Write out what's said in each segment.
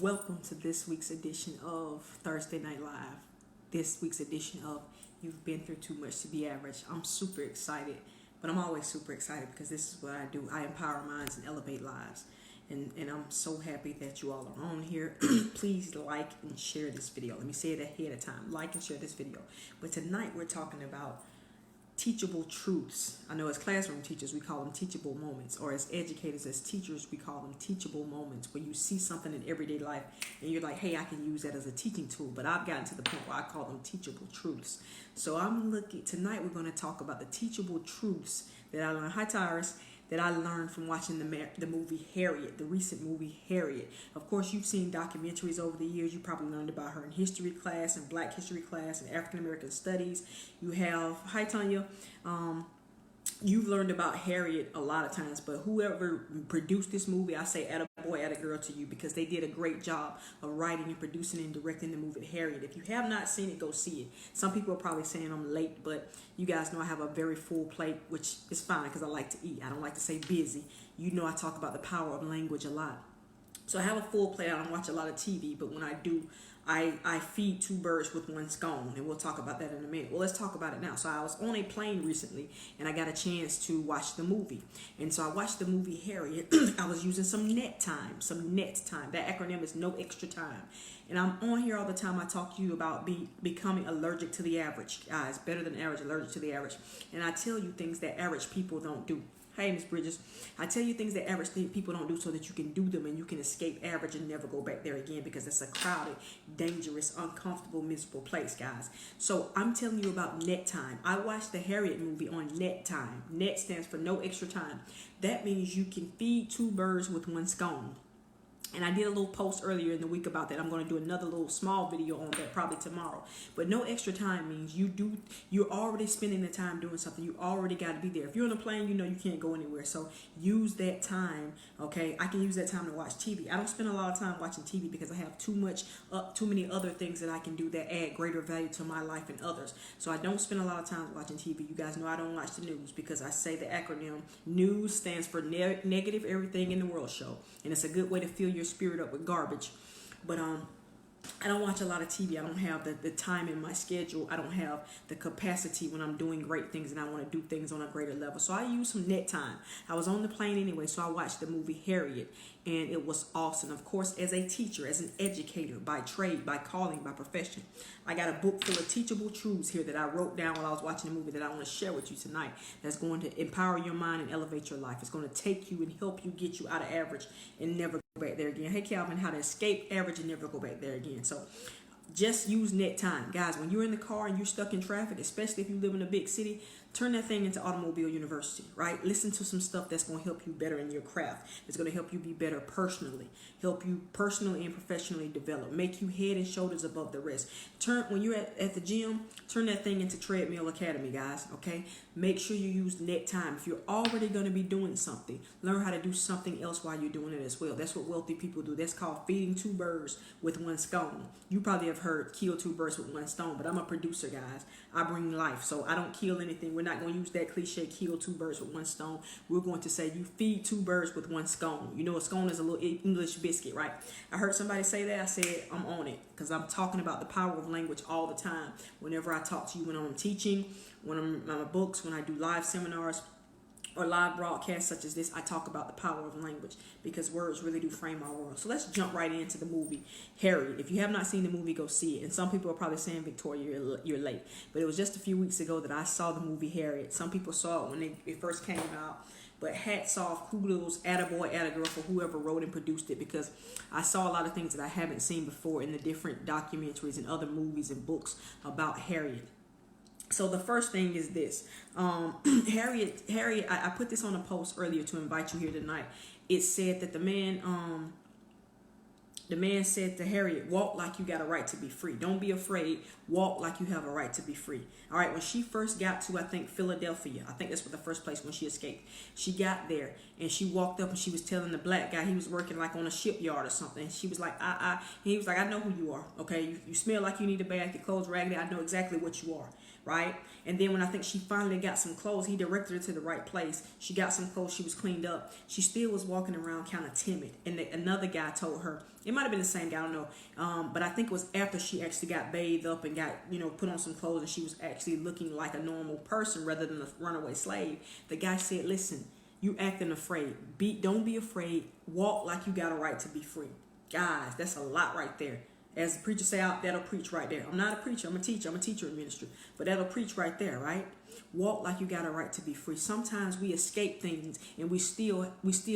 Welcome to this week's edition of Thursday Night Live. This week's edition of You've Been Through Too Much to Be Average. I'm super excited, but I'm always super excited because this is what I do. I empower minds and elevate lives. And I'm so happy that you all are on here. Please like and share this video. Let me say it ahead of time. Like and share this video. But tonight we're talking about teachable truths. I know as classroom teachers we call them teachable moments, or as educators, as teachers, we call them teachable moments, where you see something in everyday life and you're like, hey, I can use that as a teaching tool. But I've gotten to the point where I call them teachable truths. So tonight we're going to talk about the teachable truths that I learned. Hi Tyrus. That I learned from watching the movie Harriet, the recent movie Harriet. Of course, you've seen documentaries over the years. You probably learned about her in history class and Black history class and African American studies. You have, hi Tanya, you've learned about Harriet a lot of times, but whoever produced this movie, I say atta boy, atta girl to you, because they did a great job of writing and producing and directing the movie Harriet. If you have not seen it, go see it. Some people are probably saying I'm late, but you guys know I have a very full plate, which is fine because I like to eat. I don't like to say busy. You know I talk about the power of language a lot. So I have a full plate. I don't watch a lot of TV, but when I do, I feed two birds with one stone, and we'll talk about that in a minute. Well, let's talk about it now. So I was on a plane recently, and I got a chance to watch the movie. And so I watched the movie Harriet. I was using some net time. That acronym is no extra time. And I'm on here all the time. I talk to you about becoming allergic to the average. Guys, better than average, allergic to the average. And I tell you things that average people don't do. Hey, Miss Bridges, I tell you things that average people don't do so that you can do them and you can escape average and never go back there again, because it's a crowded, dangerous, uncomfortable, miserable place, guys. So I'm telling you about net time. I watched the Harriet movie on net time. Net stands for no extra time. That means you can feed two birds with one stone. And I did a little post earlier in the week about that. I'm going to do another little small video on that probably tomorrow. But no extra time means you're already spending the time doing something. You already got to be there. If you're on a plane, you know you can't go anywhere. So use that time, okay? I can use that time to watch TV. I don't spend a lot of time watching TV because I have too many other things that I can do that add greater value to my life and others. So I don't spend a lot of time watching TV. You guys know I don't watch the news because I say the acronym NEWS stands for Negative Everything in the World Show. And it's a good way to fill your spirit up with garbage. But I don't watch a lot of TV. I don't have the time in my schedule. I don't have the capacity when I'm doing great things and I want to do things on a greater level. So I use some net time. I was on the plane anyway, so I watched the movie Harriet, and it was awesome. Of course, as a teacher, as an educator, by trade, by calling, by profession, I got a book full of teachable truths here that I wrote down while I was watching the movie that I want to share with you tonight. That's going to empower your mind and elevate your life. It's going to take you and help you get you out of average and never go back there again. Hey Calvin, how to escape average and never go back there again. So just use net time. Guys, when you're in the car and you're stuck in traffic, especially if you live in a big city, turn that thing into Automobile University, right? Listen to some stuff that's going to help you better in your craft. It's going to help you be better personally, help you personally and professionally develop, make you head and shoulders above the rest. When you're at the gym, turn that thing into Treadmill Academy, guys, okay? Make sure you use net time. If you're already going to be doing something, learn how to do something else while you're doing it as well. That's what wealthy people do. That's called feeding two birds with one stone. You probably have heard kill two birds with one stone, but I'm a producer, guys. I bring life, so I don't kill anything. We're not going to use that cliche, kill two birds with one stone. We're going to say you feed two birds with one scone. You know, a scone is a little English biscuit, right? I heard somebody say that. I said, I'm on it, because I'm talking about the power of language all the time. Whenever I talk to you, when I'm teaching, when I'm in my books, when I do live seminars, or live broadcasts such as this, I talk about the power of language, because words really do frame our world. So let's jump right into the movie Harriet. If you have not seen the movie, go see it. And some people are probably saying, Victoria, you're late. But it was just a few weeks ago that I saw the movie Harriet. Some people saw it when it first came out. But hats off, kudos, attaboy, attagirl for whoever wrote and produced it, because I saw a lot of things that I haven't seen before in the different documentaries and other movies and books about Harriet. So the first thing is this. Harriet, I put this on a post earlier to invite you here tonight. It said that the man said to Harriet, walk like you got a right to be free. Don't be afraid. Walk like you have a right to be free. All right, when she first got to, I think, Philadelphia, I think that's the first place when she escaped. She got there and she walked up and she was telling the black guy, he was working like on a shipyard or something. She was like, he was like, I know who you are. Okay, you smell like you need a bath. Your clothes raggedy. I know exactly what you are. right? And then when I think she finally got some clothes, he directed her to the right place. She got some clothes, she was cleaned up. She still was walking around kind of timid. And another guy told her, it might have been the same guy, I don't know. But I think it was after she actually got bathed up and got, put on some clothes and she was actually looking like a normal person rather than a runaway slave. The guy said, listen, you acting afraid. Don't be afraid. Walk like you got a right to be free. Guys, that's a lot right there. As the preacher say out, that'll preach right there. I'm not a preacher, I'm a teacher. I'm a teacher in ministry. But that'll preach right there, right? Walk like you got a right to be free. Sometimes we escape things and we still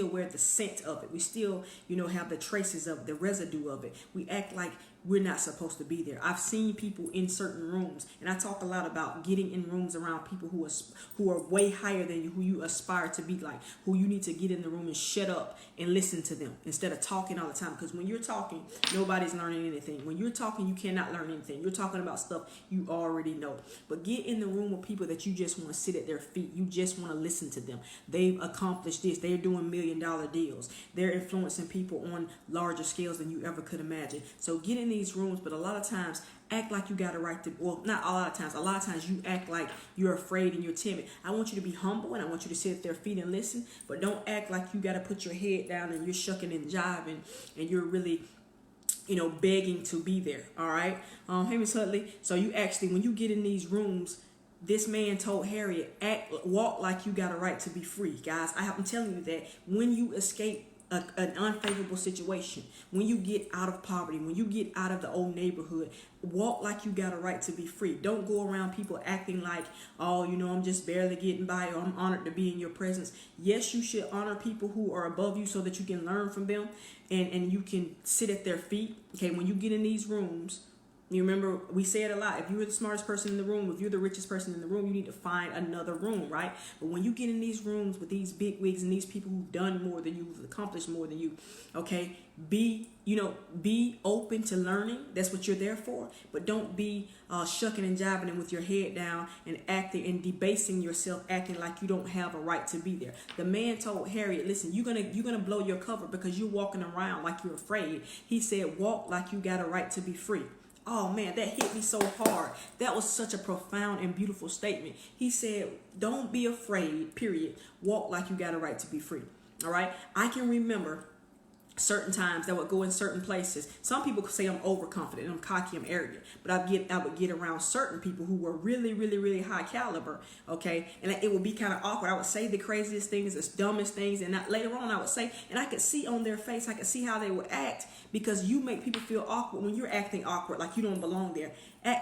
wear the scent of it. We still, have the traces of it, the residue of it. We act like we're not supposed to be there. I've seen people in certain rooms, and I talk a lot about getting in rooms around people who are way higher than you, who you aspire to be like, who you need to get in the room and shut up and listen to them instead of talking all the time. Because when you're talking, nobody's learning anything. When you're talking, you cannot learn anything. You're talking about stuff you already know. But get in the room with people that you just want to sit at their feet. You just want to listen to them. They've accomplished this. They're doing $1 million deals. They're influencing people on larger scales than you ever could imagine. So get in these rooms, but a lot of times act like you got a right to, well, not a lot of times you act like you're afraid and you're timid. I want you to be humble and I want you to sit at their feet and listen, but don't act like you got to put your head down and you're shucking and jiving and you're really begging to be there. All right. Hey, Miss Huntley. So you actually, when you get in these rooms, this man told Harriet, walk like you got a right to be free. Guys, I'm telling you that when you escape an unfavorable situation, when you get out of poverty, when you get out of the old neighborhood, walk like you got a right to be free. Don't go around people acting like, oh, I'm just barely getting by, or I'm honored to be in your presence. Yes, you should honor people who are above you so that you can learn from them and you can sit at their feet. Okay, when you get in these rooms, you remember we say it a lot. If you're the smartest person in the room, if you're the richest person in the room, you need to find another room, right? But when you get in these rooms with these big wigs and these people who've done more than you, who've accomplished more than you, okay, be open to learning. That's what you're there for. But don't be shucking and jiving and with your head down and acting and debasing yourself, acting like you don't have a right to be there. The man told Harriet, listen, you're gonna blow your cover because you're walking around like you're afraid. He said, walk like you got a right to be free. Oh man, that hit me so hard. That was such a profound and beautiful statement. He said, don't be afraid, period. Walk like you got a right to be free. All right. I can remember certain times that would go in certain places. Some people could say I'm overconfident, I'm cocky, I'm arrogant, but I would get around certain people who were really, really, really high caliber, okay? And it would be kind of awkward. I would say the craziest things, the dumbest things, and later on I would say, and I could see on their face, I could see how they would act, because you make people feel awkward when you're acting awkward, like you don't belong there.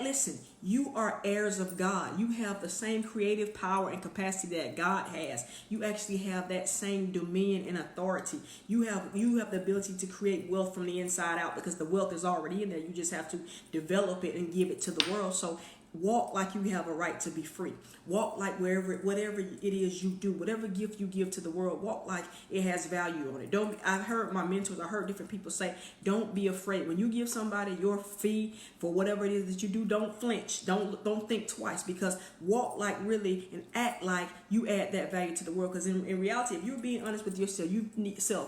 Listen, you are heirs of God. You have the same creative power and capacity that God has. You actually have that same dominion and authority. You have the ability to create wealth from the inside out, because the wealth is already in there. You just have to develop it and give it to the world. So walk like you have a right to be free. Walk like whatever it is you do, whatever gift you give to the world, walk like it has value on it. I've heard my mentors, I heard different people say, don't be afraid. When you give somebody your fee for whatever it is that you do, don't flinch. Don't think twice, because walk like really and act like you add that value to the world. Because in reality, if you're being honest with yourself,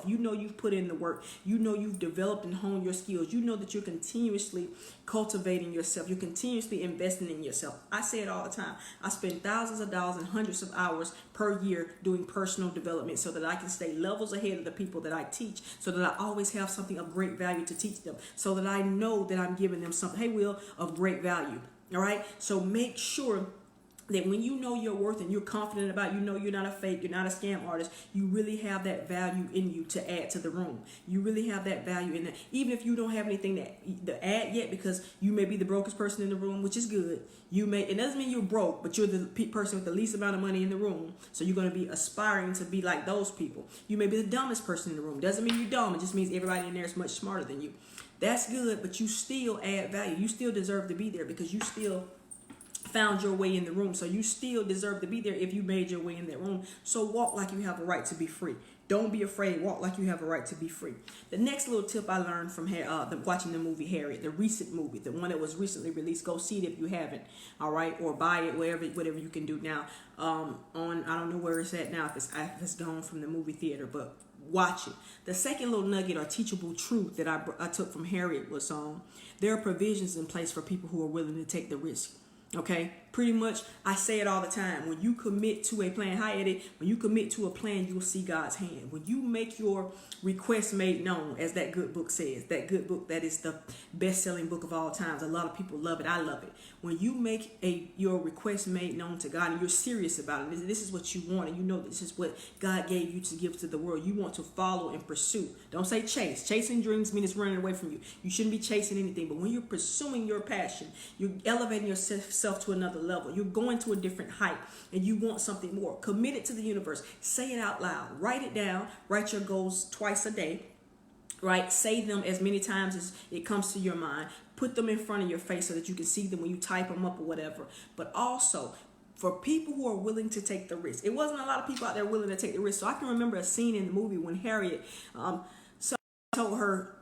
you've put in the work. You've developed and honed your skills. You know that you're continuously cultivating yourself. You're continuously investing in yourself. I say it all the time. I spend thousands of dollars and hundreds of hours per year doing personal development so that I can stay levels ahead of the people that I teach, so that I always have something of great value to teach them, so that I know that I'm giving them something, hey, Will, of great value. All right. So make sure that when you know your worth and you're confident about, you're not a fake, you're not a scam artist, you really have that value in you to add to the room. You really have that value in that. Even if you don't have anything to add yet, because you may be the brokest person in the room, which is good. It doesn't mean you're broke, but you're the person with the least amount of money in the room. So you're going to be aspiring to be like those people. You may be the dumbest person in the room. Doesn't mean you're dumb. It just means everybody in there is much smarter than you. That's good, but you still add value. You still deserve to be there, because you still found your way in the room. So you still deserve to be there if you made your way in that room. So walk like you have a right to be free. Don't be afraid. Walk like you have a right to be free. The next little tip I learned from watching the movie Harriet, the recent movie, the one that was recently released. Go see it if you haven't. All right, or buy it, whatever you can do now. I don't know where it's at now, if it's gone from the movie theater, but watch it. The second little nugget or teachable truth that I took from Harriet was there are provisions in place for people who are willing to take the risk. Okay, Pretty much, I say it all the time. When you commit to a plan, hi Eddie, when you commit to a plan, you'll see God's hand. When you make your request made known, as that good book says, that good book that is the best-selling book of all times. A lot of people love it. I love it. When you make your request made known to God and you're serious about it, this is what you want, and you know this is what God gave you to give to the world. You want to follow and pursue. Don't say chase. Chasing dreams means it's running away from you. You shouldn't be chasing anything. But when you're pursuing your passion, you're elevating yourself to another level. You're going to a different height, and you want something more. Commit it to the universe. Say it out loud. Write it down. Write your goals twice a day. Right? Say them as many times as it comes to your mind. Put them in front of your face so that you can see them when you type them up or whatever. But also, for people who are willing to take the risk. It wasn't a lot of people out there willing to take the risk. So I can remember a scene in the movie when Harriet told her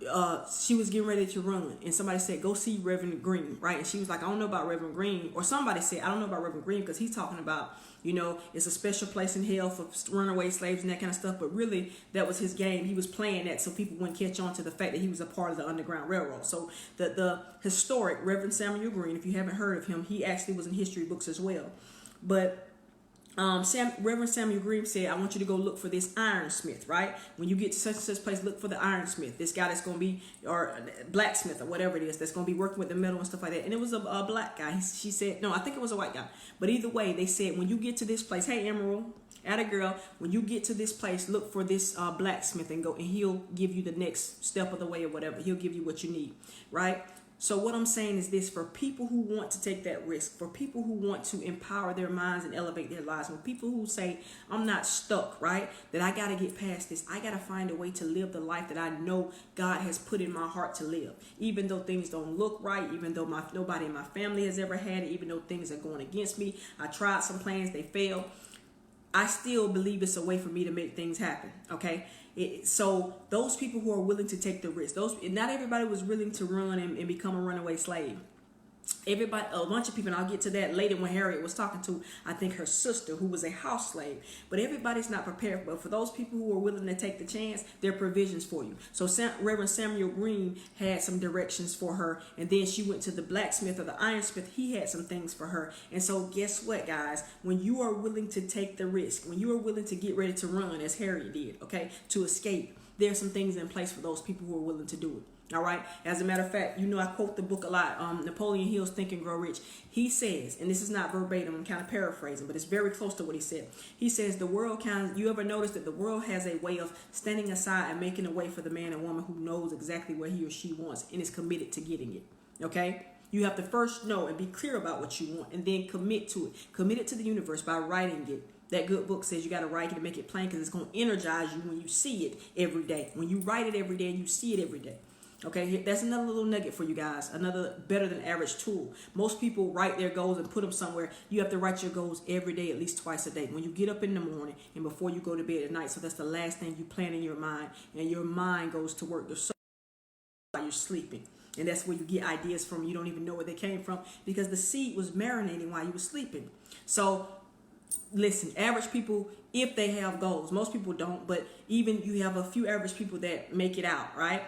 she was getting ready to run, and somebody said, go see Reverend Green, right? And she was like, I don't know about Reverend Green. Or somebody said, I don't know about Reverend Green, because he's talking about, it's a special place in hell for runaway slaves and that kind of stuff. But really, that was his game. He was playing that so people wouldn't catch on to the fact that he was a part of the Underground Railroad. So the historic Reverend Samuel Green, if you haven't heard of him, he actually was in history books as well. But Reverend Samuel Green said, I want you to go look for this ironsmith, right? When you get to such and such place, look for the ironsmith. This guy that's going to be, or blacksmith or whatever it is, that's going to be working with the metal and stuff like that. And it was a black guy. She said, no, I think it was a white guy. But either way, they said, when you get to this place, hey, Emerald, atta girl, when you get to this place, look for this blacksmith and go, and he'll give you the next step of the way or whatever. He'll give you what you need, right? So what I'm saying is this: for people who want to take that risk, for people who want to empower their minds and elevate their lives, for people who say, I'm not stuck, right? That I got to get past this. I got to find a way to live the life that I know God has put in my heart to live. Even though things don't look right, even though nobody in my family has ever had it, even though things are going against me. I tried some plans, they failed. I still believe it's a way for me to make things happen, okay? So those people who are willing to take the risk, not everybody was willing to run and become a runaway slave. Everybody, a bunch of people, and I'll get to that later when Harriet was talking to, I think, her sister, who was a house slave. But everybody's not prepared. But for those people who are willing to take the chance, there are provisions for you. So Reverend Samuel Green had some directions for her, and then she went to the blacksmith or the ironsmith. He had some things for her. And so guess what, guys? When you are willing to take the risk, when you are willing to get ready to run, as Harriet did, okay, to escape, there are some things in place for those people who are willing to do it. All right. As a matter of fact, I quote the book a lot. Napoleon Hill's Think and Grow Rich. He says, and this is not verbatim, I'm kind of paraphrasing, but it's very close to what he said. He says, you ever notice that the world has a way of standing aside and making a way for the man and woman who knows exactly what he or she wants and is committed to getting it. Okay. You have to first know and be clear about what you want, and then commit to it. Commit it to the universe by writing it. That good book says you got to write it and make it plain, because it's going to energize you when you see it every day. When you write it every day and you see it every day. Okay, that's another little nugget for you guys. Another better than average tool. Most people write their goals and put them somewhere. You have to write your goals every day, at least twice a day. When you get up in the morning and before you go to bed at night. So that's the last thing you plan in your mind. And your mind goes to work while you're sleeping. And that's where you get ideas from. You don't even know where they came from, because the seed was marinating while you were sleeping. So listen, average people, if they have goals, most people don't, but even you have a few average people that make it out, right?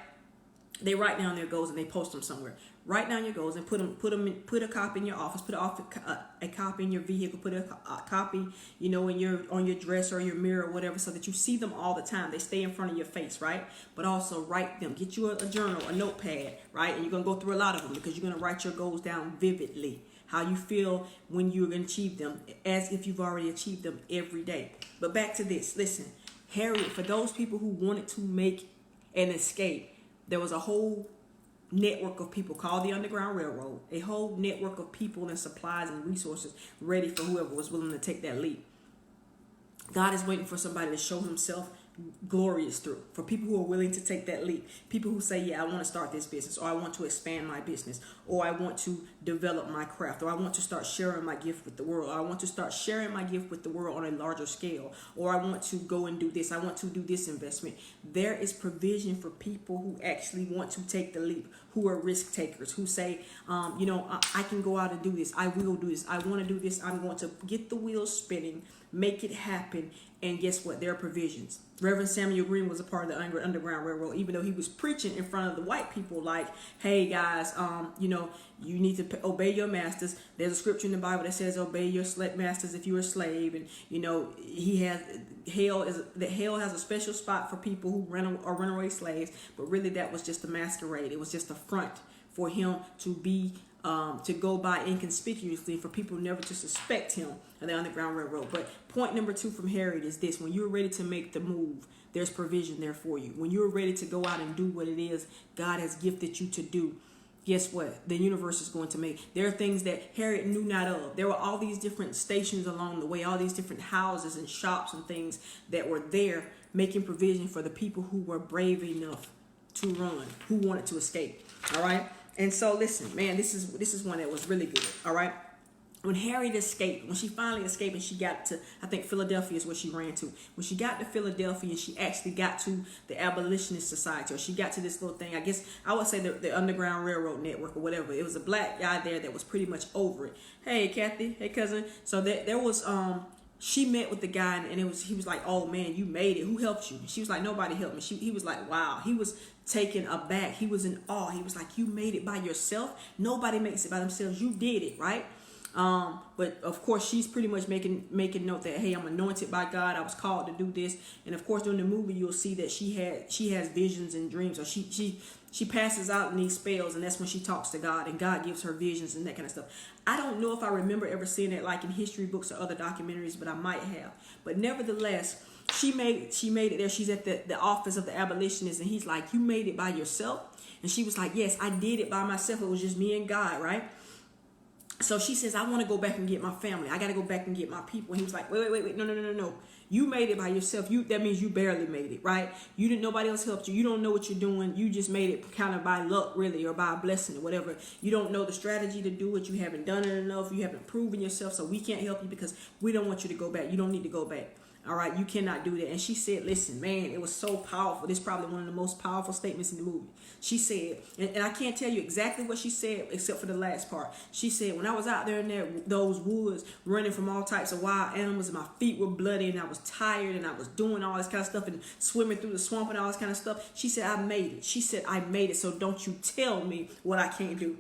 They write down their goals and they post them somewhere. Write down your goals and put a copy in your office, put a copy in your vehicle, put a copy, on your dress or your mirror or whatever, so that you see them all the time. They stay in front of your face, right? But also write them. Get you a journal, a notepad, right? And you're going to go through a lot of them, because you're going to write your goals down vividly. How you feel when you're going to achieve them, as if you've already achieved them every day. But back to this. Listen, Harriet, for those people who wanted to make an escape, there was a whole network of people called the Underground Railroad, a whole network of people and supplies and resources ready for whoever was willing to take that leap. God is waiting for somebody to show himself glorious through, for people who are willing to take that leap. People who say, yeah, I want to start this business, or I want to expand my business, or I want to develop my craft, or I want to start sharing my gift with the world, or I want to start sharing my gift with the world on a larger scale, or I want to go and do this, I want to do this investment. There is provision for people who actually want to take the leap, who are risk takers, who say, I can go out and do this, I will do this, I want to do this, I'm going to get the wheels spinning, make it happen. And guess what? There are provisions. Reverend Samuel Green was a part of the Underground Railroad, even though he was preaching in front of the white people like, hey guys, you need to obey your masters. There's a scripture in the Bible that says obey your masters if you're a slave. And hell has a special spot for people who run runaway slaves. But really that was just a masquerade. It was just a front for him to be to go by inconspicuously, for people never to suspect him of the Underground Railroad. But point number 2 from Harriet is this: when you're ready to make the move, there's provision there for you. When you're ready to go out and do what it is God has gifted you to do, guess what? The universe is going to make. There are things that Harriet knew not of. There were all these different stations along the way, all these different houses and shops and things that were there making provision for the people who were brave enough to run, who wanted to escape. All right. And so listen, man, this is one that was really good. All right. When Harriet escaped, when she finally escaped and she got to, I think Philadelphia is where she ran to. When she got to Philadelphia and she actually got to the Abolitionist Society, or she got to this little thing, I guess I would say the Underground Railroad Network or whatever. It was a black guy there that was pretty much over it. Hey, Kathy. Hey, cousin. So there was, she met with the guy and he was like, oh man, you made it. Who helped you? She was like, nobody helped me. He was like, wow. He was taken aback. He was in awe. He was like, you made it by yourself. Nobody makes it by themselves. You did it, right? But of course she's pretty much making note that, hey, I'm anointed by God. I was called to do this. And of course during the movie you'll see that she has visions and dreams, or she passes out in these spells, and that's when she talks to God and God gives her visions and that kind of stuff. I don't know if I remember ever seeing it like in history books or other documentaries, but I might have. But nevertheless, she made it there. She's at the office of the abolitionist, and he's like, you made it by yourself? And she was like, yes, I did it by myself. It was just me and God, right? So she says, I want to go back and get my family. I got to go back and get my people. And he was like, wait, no. You made it by yourself. That means you barely made it, right? Nobody else helped you. You don't know what you're doing. You just made it kind of by luck, really, or by a blessing or whatever. You don't know the strategy to do it. You haven't done it enough. You haven't proven yourself. So we can't help you because we don't want you to go back. You don't need to go back. All right, you cannot do that. And she said, listen, man, it was so powerful. This is probably one of the most powerful statements in the movie. She said, and I can't tell you exactly what she said except for the last part. She said, when I was out there in those woods running from all types of wild animals, and my feet were bloody and I was tired and I was doing all this kind of stuff and swimming through the swamp and all this kind of stuff. She said, I made it. She said, I made it. So don't you tell me what I can't do.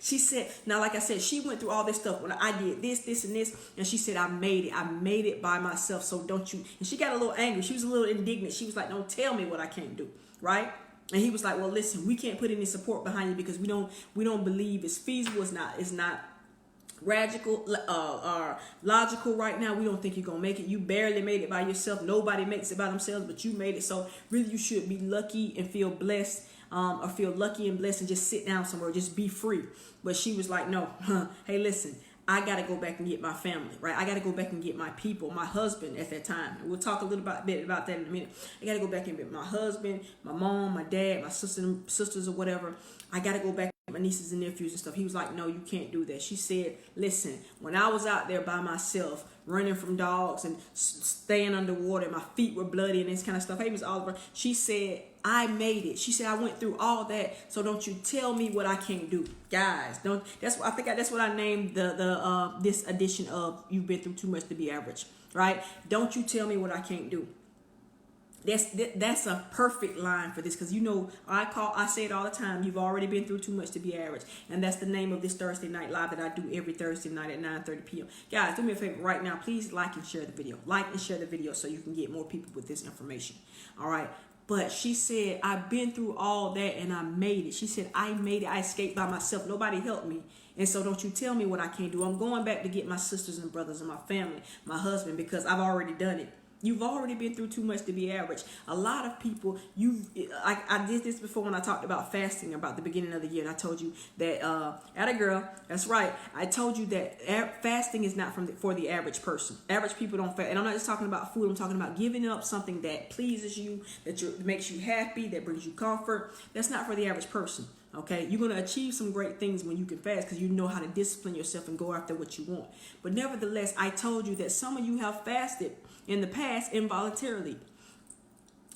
She said, now, like I said, she went through all this stuff when I did this, and this, and she said, I made it by myself. So don't you, and she got a little angry. She was a little indignant. She was like, don't tell me what I can't do. Right. And he was like, well, listen, we can't put any support behind you because we don't believe it's feasible. It's not radical or logical right now. We don't think you're gonna make it. You barely made it by yourself. Nobody makes it by themselves, but you made it. So really you should be lucky and feel blessed, or feel lucky and blessed and just sit down somewhere, just be free. But she was like, no, hey, listen, I got to go back and get my family, right? I got to go back and get my people, my husband at that time. And we'll talk a little bit about that in a minute. I got to go back and get my husband, my mom, my dad, my sisters or whatever. I got to go back and get my nieces and nephews and stuff. He was like, no, you can't do that. She said, listen, when I was out there by myself, running from dogs and staying underwater, my feet were bloody and this kind of stuff. Hey, Miss Oliver, she said, I made it. She said, I went through all that. So don't you tell me what I can't do. Guys, that's what I named this edition of You've Been Through Too Much to Be Average, right? Don't you tell me what I can't do. That's a perfect line for this, because I say it all the time. You've already been through too much to be average, and that's the name of this Thursday night live that I do every Thursday night at 9:30 p.m. Guys, do me a favor right now. Please like and share the video. Like and share the video so you can get more people with this information. All right. But she said, I've been through all that and I made it. She said, I made it. I escaped by myself. Nobody helped me. And so don't you tell me what I can't do. I'm going back to get my sisters and brothers and my family, my husband, because I've already done it. You've already been through too much to be average. A lot of people, I did this before when I talked about fasting about the beginning of the year. And I told you that, atta girl, that's right. I told you that fasting is not for the average person. Average people don't fast. And I'm not just talking about food. I'm talking about giving up something that pleases you, that makes you happy, that brings you comfort. That's not for the average person. Okay, you're going to achieve some great things when you can fast because you know how to discipline yourself and go after what you want. But nevertheless, I told you that some of you have fasted in the past involuntarily.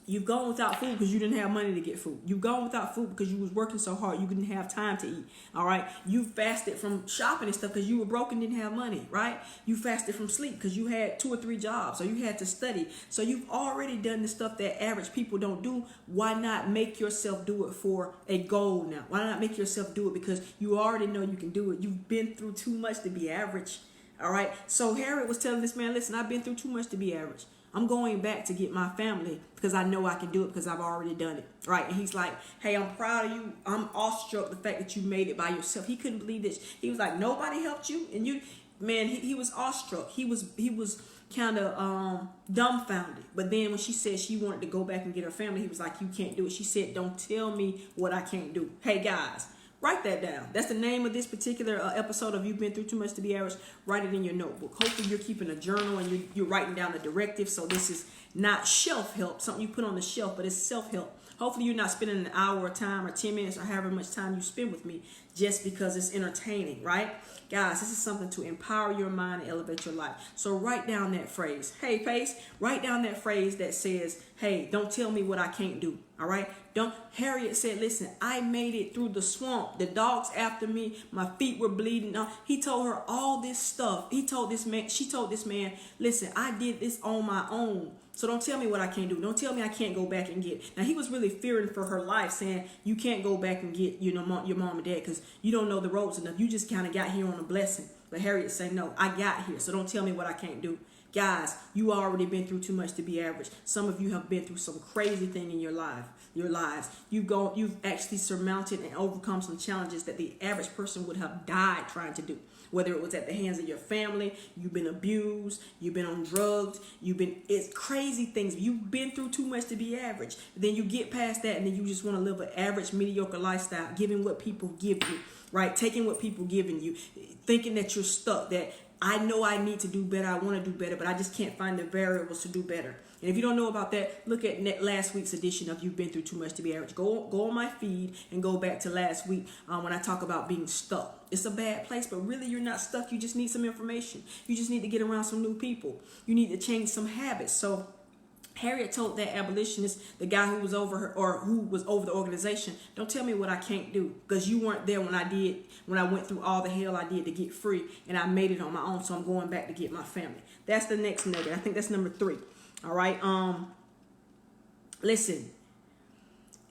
You've gone without food because you didn't have money to get food. You've gone without food because you was working so hard you didn't have time to eat. All right. You fasted from shopping and stuff because you were broke and didn't have money. Right. You fasted from sleep because you had 2 or 3 jobs, or you had to study. So you've already done the stuff that average people don't do. Why not make yourself do it for a goal now? Why not make yourself do it because you already know you can do it? You've been through too much to be average. All right. So Harriet was telling this man, listen, I've been through too much to be average. I'm going back to get my family because I know I can do it because I've already done it. Right. And he's like, hey, I'm proud of you. I'm awestruck the fact that you made it by yourself. He couldn't believe this. He was like, nobody helped you. And you, man, he was awestruck. He was kind of dumbfounded. But then when she said she wanted to go back and get her family, he was like, you can't do it. She said, don't tell me what I can't do. Hey, guys. Write that down. That's the name of this particular episode of You've Been Through Too Much to Be Average. Write it in your notebook. Hopefully you're keeping a journal and you're writing down the directives. So this is not shelf help, something you put on the shelf, but it's self-help. Hopefully you're not spending an hour of time or 10 minutes or however much time you spend with me just because it's entertaining, right? Guys, this is something to empower your mind and elevate your life. So write down that phrase. Hey, Pace, write down that phrase that says, hey, don't tell me what I can't do. All right. Harriet said, listen, I made it through the swamp. The dogs after me. My feet were bleeding. He told her all this stuff. She told this man, listen, I did this on my own. So don't tell me what I can't do. Don't tell me I can't go back and get. Now, he was really fearing for her life, saying you can't go back and get, your mom and dad because you don't know the roads enough. You just kind of got here on a blessing. But Harriet said, no, I got here. So don't tell me what I can't do. Guys, you already been through too much to be average. Some of you have been through some crazy thing in your lives. You've actually surmounted and overcome some challenges that the average person would have died trying to do. Whether it was at the hands of your family, you've been abused, you've been on drugs, it's crazy things. You've been through too much to be average. Then you get past that and then you just want to live an average, mediocre lifestyle, giving what people give you, right? Taking what people giving you, thinking that you're stuck, that I know I need to do better. I want to do better, but I just can't find the variables to do better. And if you don't know about that, look at last week's edition of You've Been Through Too Much to Be Average. Go on my feed and go back to last week when I talk about being stuck. It's a bad place, but really you're not stuck. You just need some information. You just need to get around some new people. You need to change some habits. So Harriet told that abolitionist, the guy who was over her or who was over the organization, don't tell me what I can't do because you weren't there when I went through all the hell I did to get free and I made it on my own. So I'm going back to get my family. That's the next nugget. I think that's number 3. All right. Listen,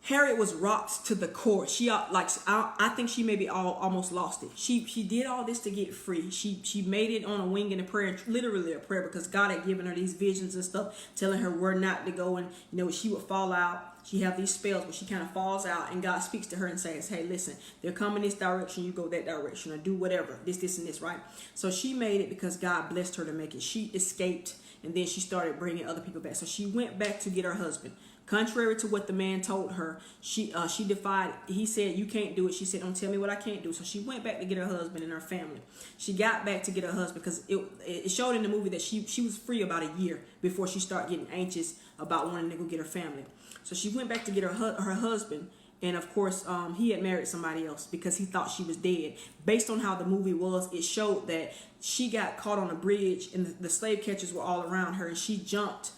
Harriet was rocked to the core. I think she maybe almost lost it. She did all this to get free. She made it on a wing and a prayer, literally a prayer, because God had given her these visions and stuff, telling her where not to go, and she would fall out. She have these spells where she kind of falls out, and God speaks to her and says, hey, listen, they're coming this direction, you go that direction, or do whatever, this, and this, right? So she made it because God blessed her to make it. She escaped, and then she started bringing other people back. So she went back to get her husband. Contrary to what the man told her, she defied. He said, you can't do it. She said, don't tell me what I can't do. So she went back to get her husband and her family. She got back to get her husband because it showed in the movie that she was free about a year before she started getting anxious about wanting to go get her family. So she went back to get her husband. And of course, he had married somebody else because he thought she was dead. Based on how the movie was, it showed that she got caught on a bridge and the slave catchers were all around her and she jumped.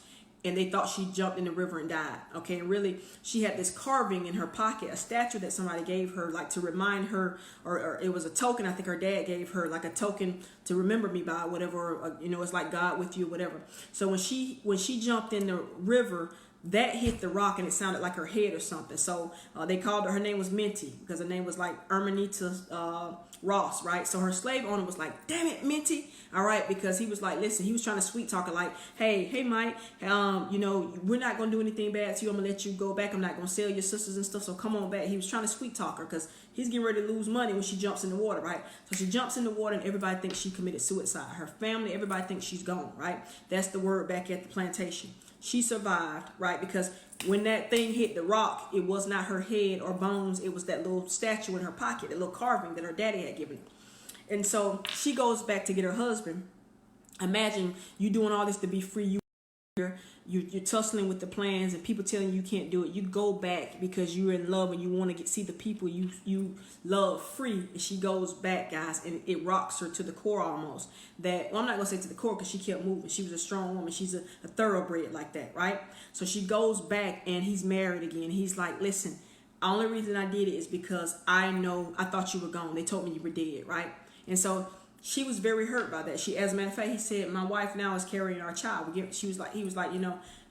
And they thought she jumped in the river and died. Okay, and really, she had this carving in her pocket, a statue that somebody gave her, like to remind her, or it was a token. I think her dad gave her, like a token to remember me by, whatever. It's like God with you, whatever. So when she jumped in the river, that hit the rock and it sounded like her head or something. So they called her name was Minty because her name was like Erminita Ross, right? So her slave owner was like, damn it, Minty. All right, because he was like, listen, he was trying to sweet talk her like, hey, Mike, we're not going to do anything bad to you. I'm going to let you go back. I'm not going to sell your sisters and stuff. So come on back. He was trying to sweet talk her because he's getting ready to lose money when she jumps in the water, right? So she jumps in the water and everybody thinks she committed suicide. Her family, everybody thinks she's gone, right? That's the word back at the plantation. She survived, right? Because when that thing hit the rock, it was not her head or bones. It was that little statue in her pocket, that little carving that her daddy had given her. And so she goes back to get her husband. Imagine you doing all this to be free. You you're tussling with the plans and people telling you can't do it, you go back because you're in love and you want to see the people you love free. And she goes back, guys, and it rocks her to the core almost. That, well, I'm not gonna say to the core because she kept moving. She was a strong woman. She's a thoroughbred like that, right? So she goes back and he's married again. He's like, listen, the only reason I did it is because I thought you were gone. They told me you were dead, right? And so she was very hurt by that. As a matter of fact, he said, my wife now is carrying our child. He was like,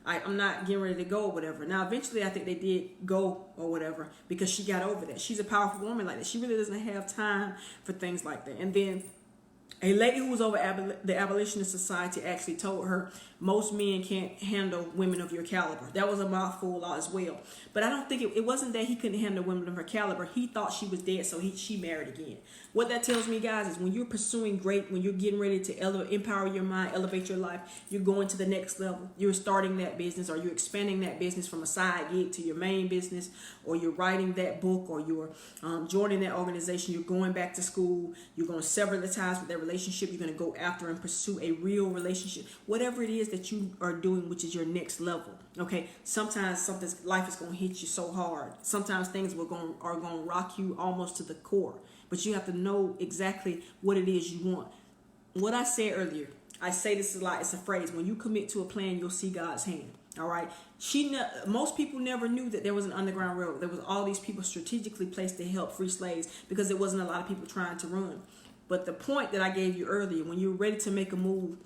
I'm not getting ready to go or whatever. Now, eventually, I think they did go or whatever because she got over that. She's a powerful woman like that. She really doesn't have time for things like that. And then a lady who was over the abolitionist society actually told her most men can't handle women of your caliber. That was a mouthful as well. But I don't think it wasn't that he couldn't handle women of her caliber. He thought she was dead, so she married again. What that tells me, guys, is when you're pursuing great, when you're getting ready to empower your mind, elevate your life, you're going to the next level. You're starting that business, or you're expanding that business from a side gig to your main business, or you're writing that book, or you're joining that organization. You're going back to school. You're going to sever the ties with that relationship. You're going to go after and pursue a real relationship. Whatever it is that you are doing, which is your next level. Okay. Sometimes life is going to hit you so hard. Sometimes things are going to rock you almost to the core. But you have to know exactly what it is you want. What I said earlier, I say this a lot. It's a phrase. When you commit to a plan, you'll see God's hand. All right. Most people never knew that there was an underground railroad. There was all these people strategically placed to help free slaves because there wasn't a lot of people trying to run. But the point that I gave you earlier, when you're ready to make a move,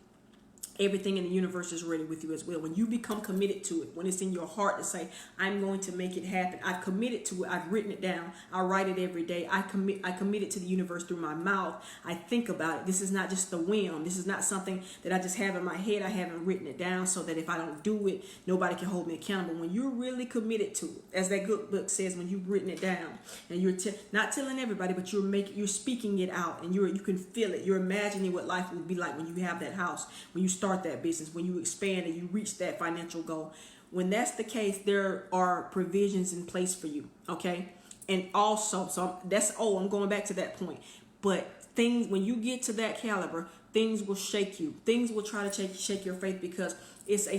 everything in the universe is ready with you as well. When you become committed to it, when it's in your heart to say, I'm going to make it happen. I've committed to it. I've written it down. I write it every day. I commit it to the universe through my mouth. I think about it. This is not just a whim. This is not something that I just have in my head. I haven't written it down so that if I don't do it, nobody can hold me accountable. When you're really committed to it, as that good book says, when you've written it down and you're not telling everybody, but you're speaking it out and you can feel it. You're imagining what life will be like when you have that house, when you start that business, when you expand and you reach that financial goal. When that's the case, there are provisions in place for you. Okay. And also, I'm going back to that point. But things, when you get to that caliber, things will shake you. Things will try to shake your faith because it's a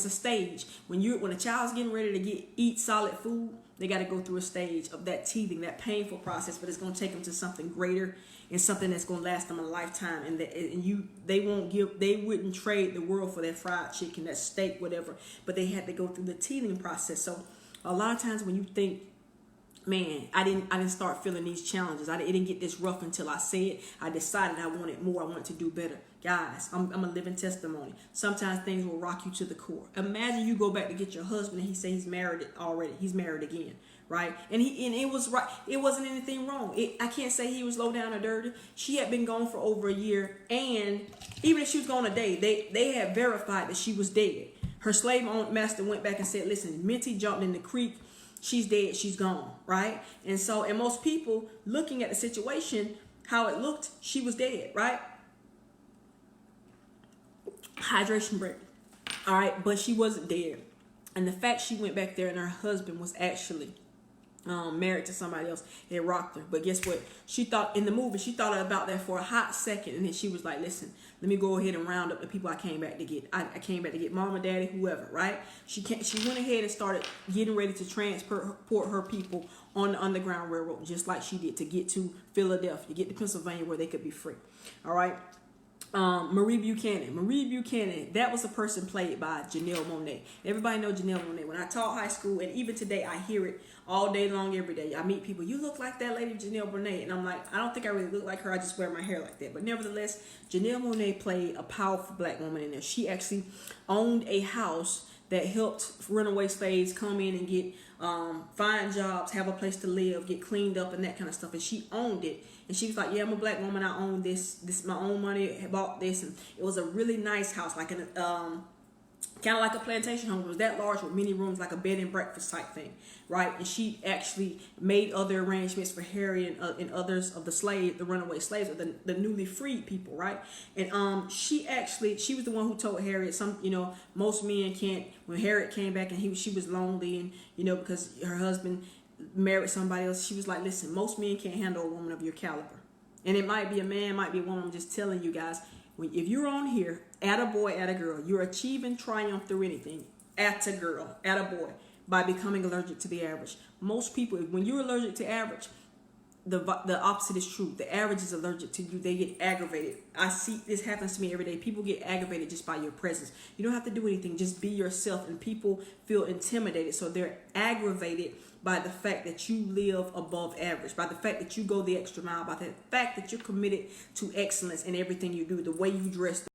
stage. When a child's getting ready to eat solid food, they got to go through a stage of that teething, that painful process, but it's going to take them to something greater and something that's going to last them a lifetime. And they wouldn't trade the world for that fried chicken, that steak, whatever, but they had to go through the teething process. So a lot of times when you think, man, I didn't start feeling these challenges. It didn't get this rough until I decided I wanted more. I wanted to do better. Guys, I'm a living testimony. Sometimes things will rock you to the core. Imagine you go back to get your husband and he say he's married already. He's married again, right? And it was right. It wasn't anything wrong. I can't say he was low down or dirty. She had been gone for over a year, and even if she was gone a day, they had verified that she was dead. Her slave master went back and said, "Listen, Minty jumped in the creek. She's dead. She's gone." Right? And most people looking at the situation, how it looked, she was dead. Right? Hydration break. All right, but she wasn't dead. And the fact she went back there and her husband was actually married to somebody else, it rocked her. But guess what? She thought about that for a hot second, and then she was like, "Listen, let me go ahead and round up the people I came back to get. I came back to get mama, daddy, whoever." Right? She went ahead and started getting ready to transport her people on the Underground Railroad, just like she did, to get to Philadelphia, get to Pennsylvania, where they could be free. All right. Marie Buchanan, that was a person played by Janelle Monáe. Everybody know Janelle Monáe. When I taught high school, and even today, I hear it all day long, every day. I meet people, "You look like that lady Janelle Monáe," and I'm like, I don't think I really look like her. I just wear my hair like that. But nevertheless, Janelle Monáe played a powerful black woman in there. She actually owned a house that helped runaway slaves come in and get find jobs, have a place to live, get cleaned up, and that kind of stuff. And she owned it. And she was like, "Yeah, I'm a black woman. I own this my own money. I bought this." And it was a really nice house, like kind of like a plantation home. It was that large with many rooms, like a bed and breakfast type thing, right? And she actually made other arrangements for Harriet and others of the runaway slaves, or the newly freed people, right? And she was the one who told Harriet, most men can't. When Harriet came back and she was lonely, and because her husband married somebody else, she was like, "Listen, most men can't handle a woman of your caliber." And it might be a man, might be a woman. I'm just telling you guys, if you're on here, at a boy, at a girl, you're achieving triumph through anything. At a girl, at a boy, by becoming allergic to the average. Most people, when you're allergic to average, the opposite is true. The average is allergic to you. They get aggravated. I see this happens to me every day. People get aggravated just by your presence. You don't have to do anything. Just be yourself, and people feel intimidated. So they're aggravated by the fact that you live above average, by the fact that you go the extra mile, by the fact that you're committed to excellence in everything you do, the way you dress,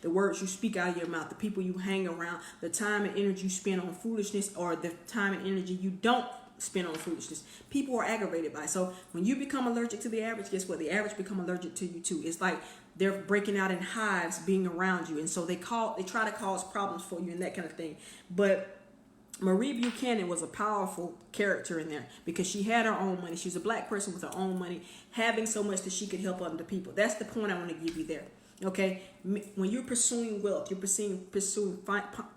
the words you speak out of your mouth, the people you hang around, the time and energy you spend on foolishness, or the time and energy you don't spend on foolishness. People are aggravated by it. So when you become allergic to the average, guess what? The average become allergic to you too. It's like they're breaking out in hives being around you, and so they try to cause problems for you and that kind of thing. But Marie Buchanan was a powerful character in there because she had her own money. She was a black person with her own money, having so much that she could help other people. That's the point I want to give you there. Okay, when you're pursuing wealth, you're pursuing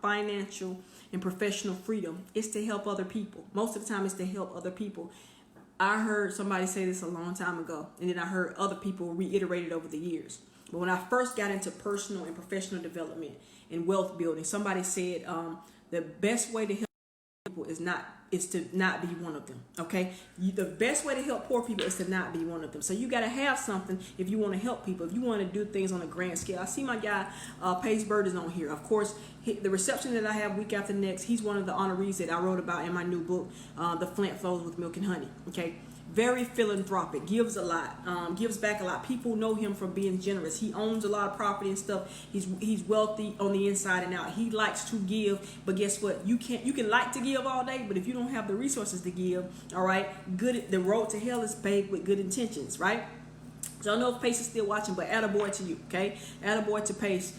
financial and professional freedom. It's to help other people. Most of the time, it's to help other people. I heard somebody say this a long time ago, and then I heard other people reiterate it over the years. But when I first got into personal and professional development and wealth building, somebody said the best way to help people is to not be one of them. Okay, the best way to help poor people is to not be one of them. So you got to have something if you want to help people, if you want to do things on a grand scale. I see my guy Pace Bird is on here. Of course, the reception that I have week after next, he's one of the honorees that I wrote about in my new book, The Flint Flows with Milk and Honey. Okay, very philanthropic, gives a lot, gives back a lot. People know him for being generous. He owns a lot of property and stuff. He's wealthy on the inside and out. He likes to give, but guess what? You can like to give all day, but if you don't have the resources to give, all right, the road to hell is paved with good intentions, right? So I don't know if Pace is still watching, but attaboy to you, okay? Attaboy to Pace.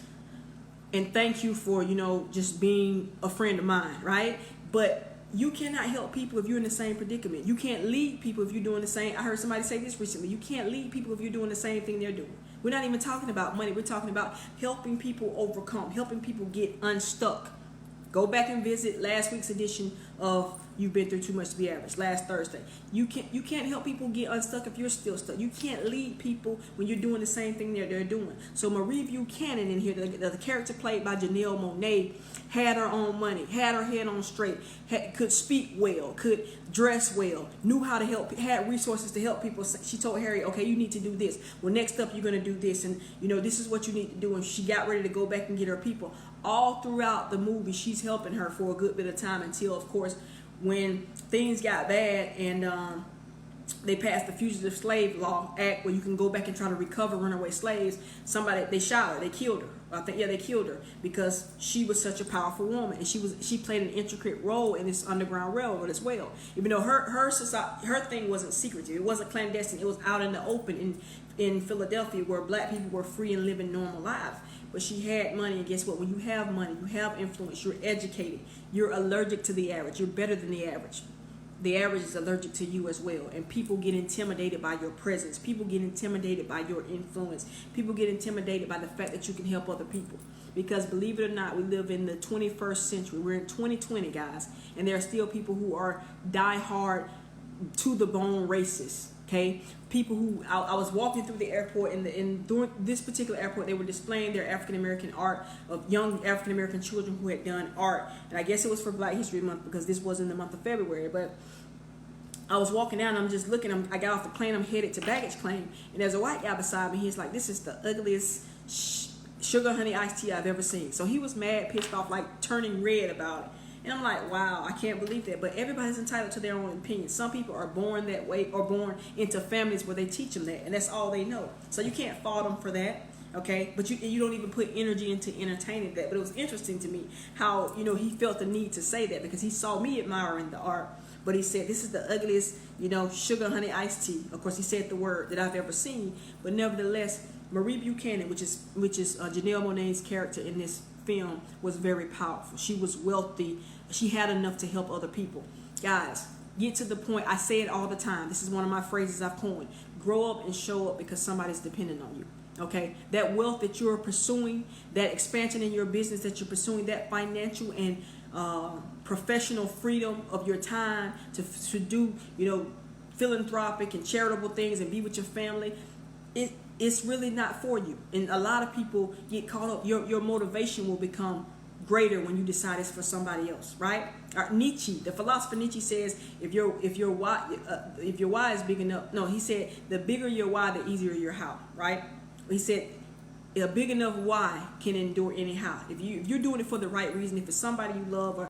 And thank you for, just being a friend of mine, right? But you cannot help people if you're in the same predicament. You can't lead people if you're doing the same. I heard somebody say this recently. You can't lead people if you're doing the same thing they're doing. We're not even talking about money. We're talking about helping people overcome, helping people get unstuck. Go back and visit last week's edition of You've Been Through Too Much to Be Average, last Thursday. You can't help people get unstuck if you're still stuck. You can't lead people when you're doing the same thing they're doing. So Marie Buchanan in here, the character played by Janelle Monáe, had her own money, had her head on straight, could speak well, could dress well, knew how to help, had resources to help people. She told Harriet, okay, you need to do this. Well, next up, you're going to do this. And, this is what you need to do. And she got ready to go back and get her people. All throughout the movie, she's helping her for a good bit of time until, of course, when things got bad and they passed the Fugitive Slave Law Act where you can go back and try to recover runaway slaves. They shot her, they killed her. They killed her because she was such a powerful woman, and she played an intricate role in this Underground Railroad as well. Even though her thing wasn't secretive, it wasn't clandestine, it was out in the open in Philadelphia where black people were free and living normal lives. But she had money, and guess what? When you have money, you have influence, you're educated, you're allergic to the average, you're better than the average. The average is allergic to you as well, and people get intimidated by your presence. People get intimidated by your influence. People get intimidated by the fact that you can help other people. Because believe it or not, we live in the 21st century. We're in 2020, guys, and there are still people who are die-hard, to-the-bone racists. Okay, people who I was walking through the airport, and during this particular airport, they were displaying their African American art of young African American children who had done art, and I guess it was for Black History Month because this was in the month of February. But I was walking down, and I'm just looking. I got off the plane, I'm headed to baggage claim, and there's a white guy beside me. He's like, "This is the ugliest sugar honey iced tea I've ever seen." So he was mad, pissed off, like turning red about it. And I'm like, wow, I can't believe that. But everybody's entitled to their own opinion. Some people are born that way or born into families where they teach them that, and that's all they know. So you can't fault them for that, okay? But you don't even put energy into entertaining that. But it was interesting to me how, he felt the need to say that because he saw me admiring the art. But he said, this is the ugliest, sugar honey iced tea. Of course, he said the word that I've ever seen. But nevertheless, Marie Buchanan, which is Janelle Monáe's character in this film, was very powerful. She was wealthy. She had enough to help other people. Guys, get to the point. I say it all the time. This is one of my phrases I've coined. Grow up and show up because somebody's depending on you. Okay? That wealth that you're pursuing, that expansion in your business that you're pursuing, that financial and professional freedom of your time to do, philanthropic and charitable things and be with your family, it's really not for you. And a lot of people get caught up. Your motivation will become greater when you decide it's for somebody else, right? Nietzsche, the philosopher Nietzsche says, if your why is big enough, no, he said the bigger your why, the easier your how, right? He said a big enough why can endure any how. If you're doing it for the right reason, if it's somebody you love or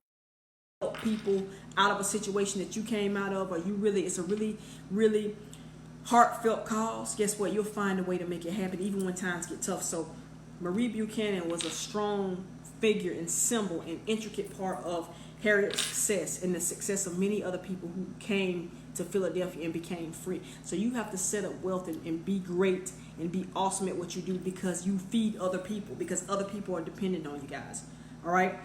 help people out of a situation that you came out of, or it's a really heartfelt cause, guess what? You'll find a way to make it happen even when times get tough. So Marie Buchanan was a strong figure and symbol and intricate part of Harriet's success and the success of many other people who came to Philadelphia and became free. So you have to set up wealth and be great and be awesome at what you do, because you feed other people, because other people are dependent on you guys. All right.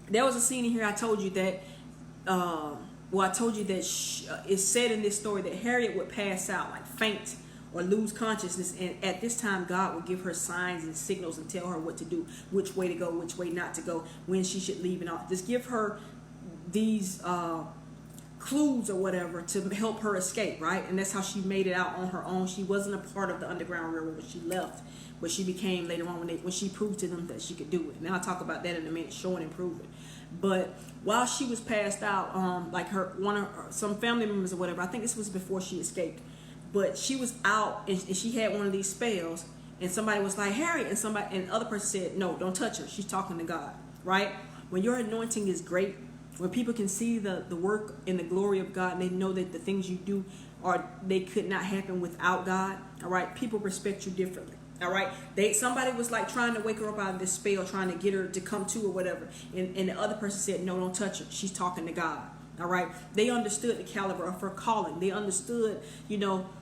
There was a scene in here. I told you that it's said in this story that Harriet would pass out, like faint or lose consciousness, and at this time God would give her signs and signals and tell her what to do, which way to go, which way not to go, when she should leave, and all. Just give her these clues or whatever to help her escape, right? And that's how she made it out on her own. She wasn't a part of the Underground Railroad when she left, but she became later on when she proved to them that she could do it. And I'll talk about that in a minute, showing and proving. But while she was passed out, like some family members or whatever, I think this was before she escaped, but she was out and she had one of these spells, and somebody was like, Harriet, and other person said, no, don't touch her. She's talking to God, right? When your anointing is great, when people can see the work and the glory of God, and they know that the things you do they could not happen without God, all right? People respect you differently. All right, somebody was like trying to wake her up out of this spell, trying to get her to come to or whatever, and the other person said, no, don't touch her. She's talking to God. All right, they understood the caliber of her calling. They understood,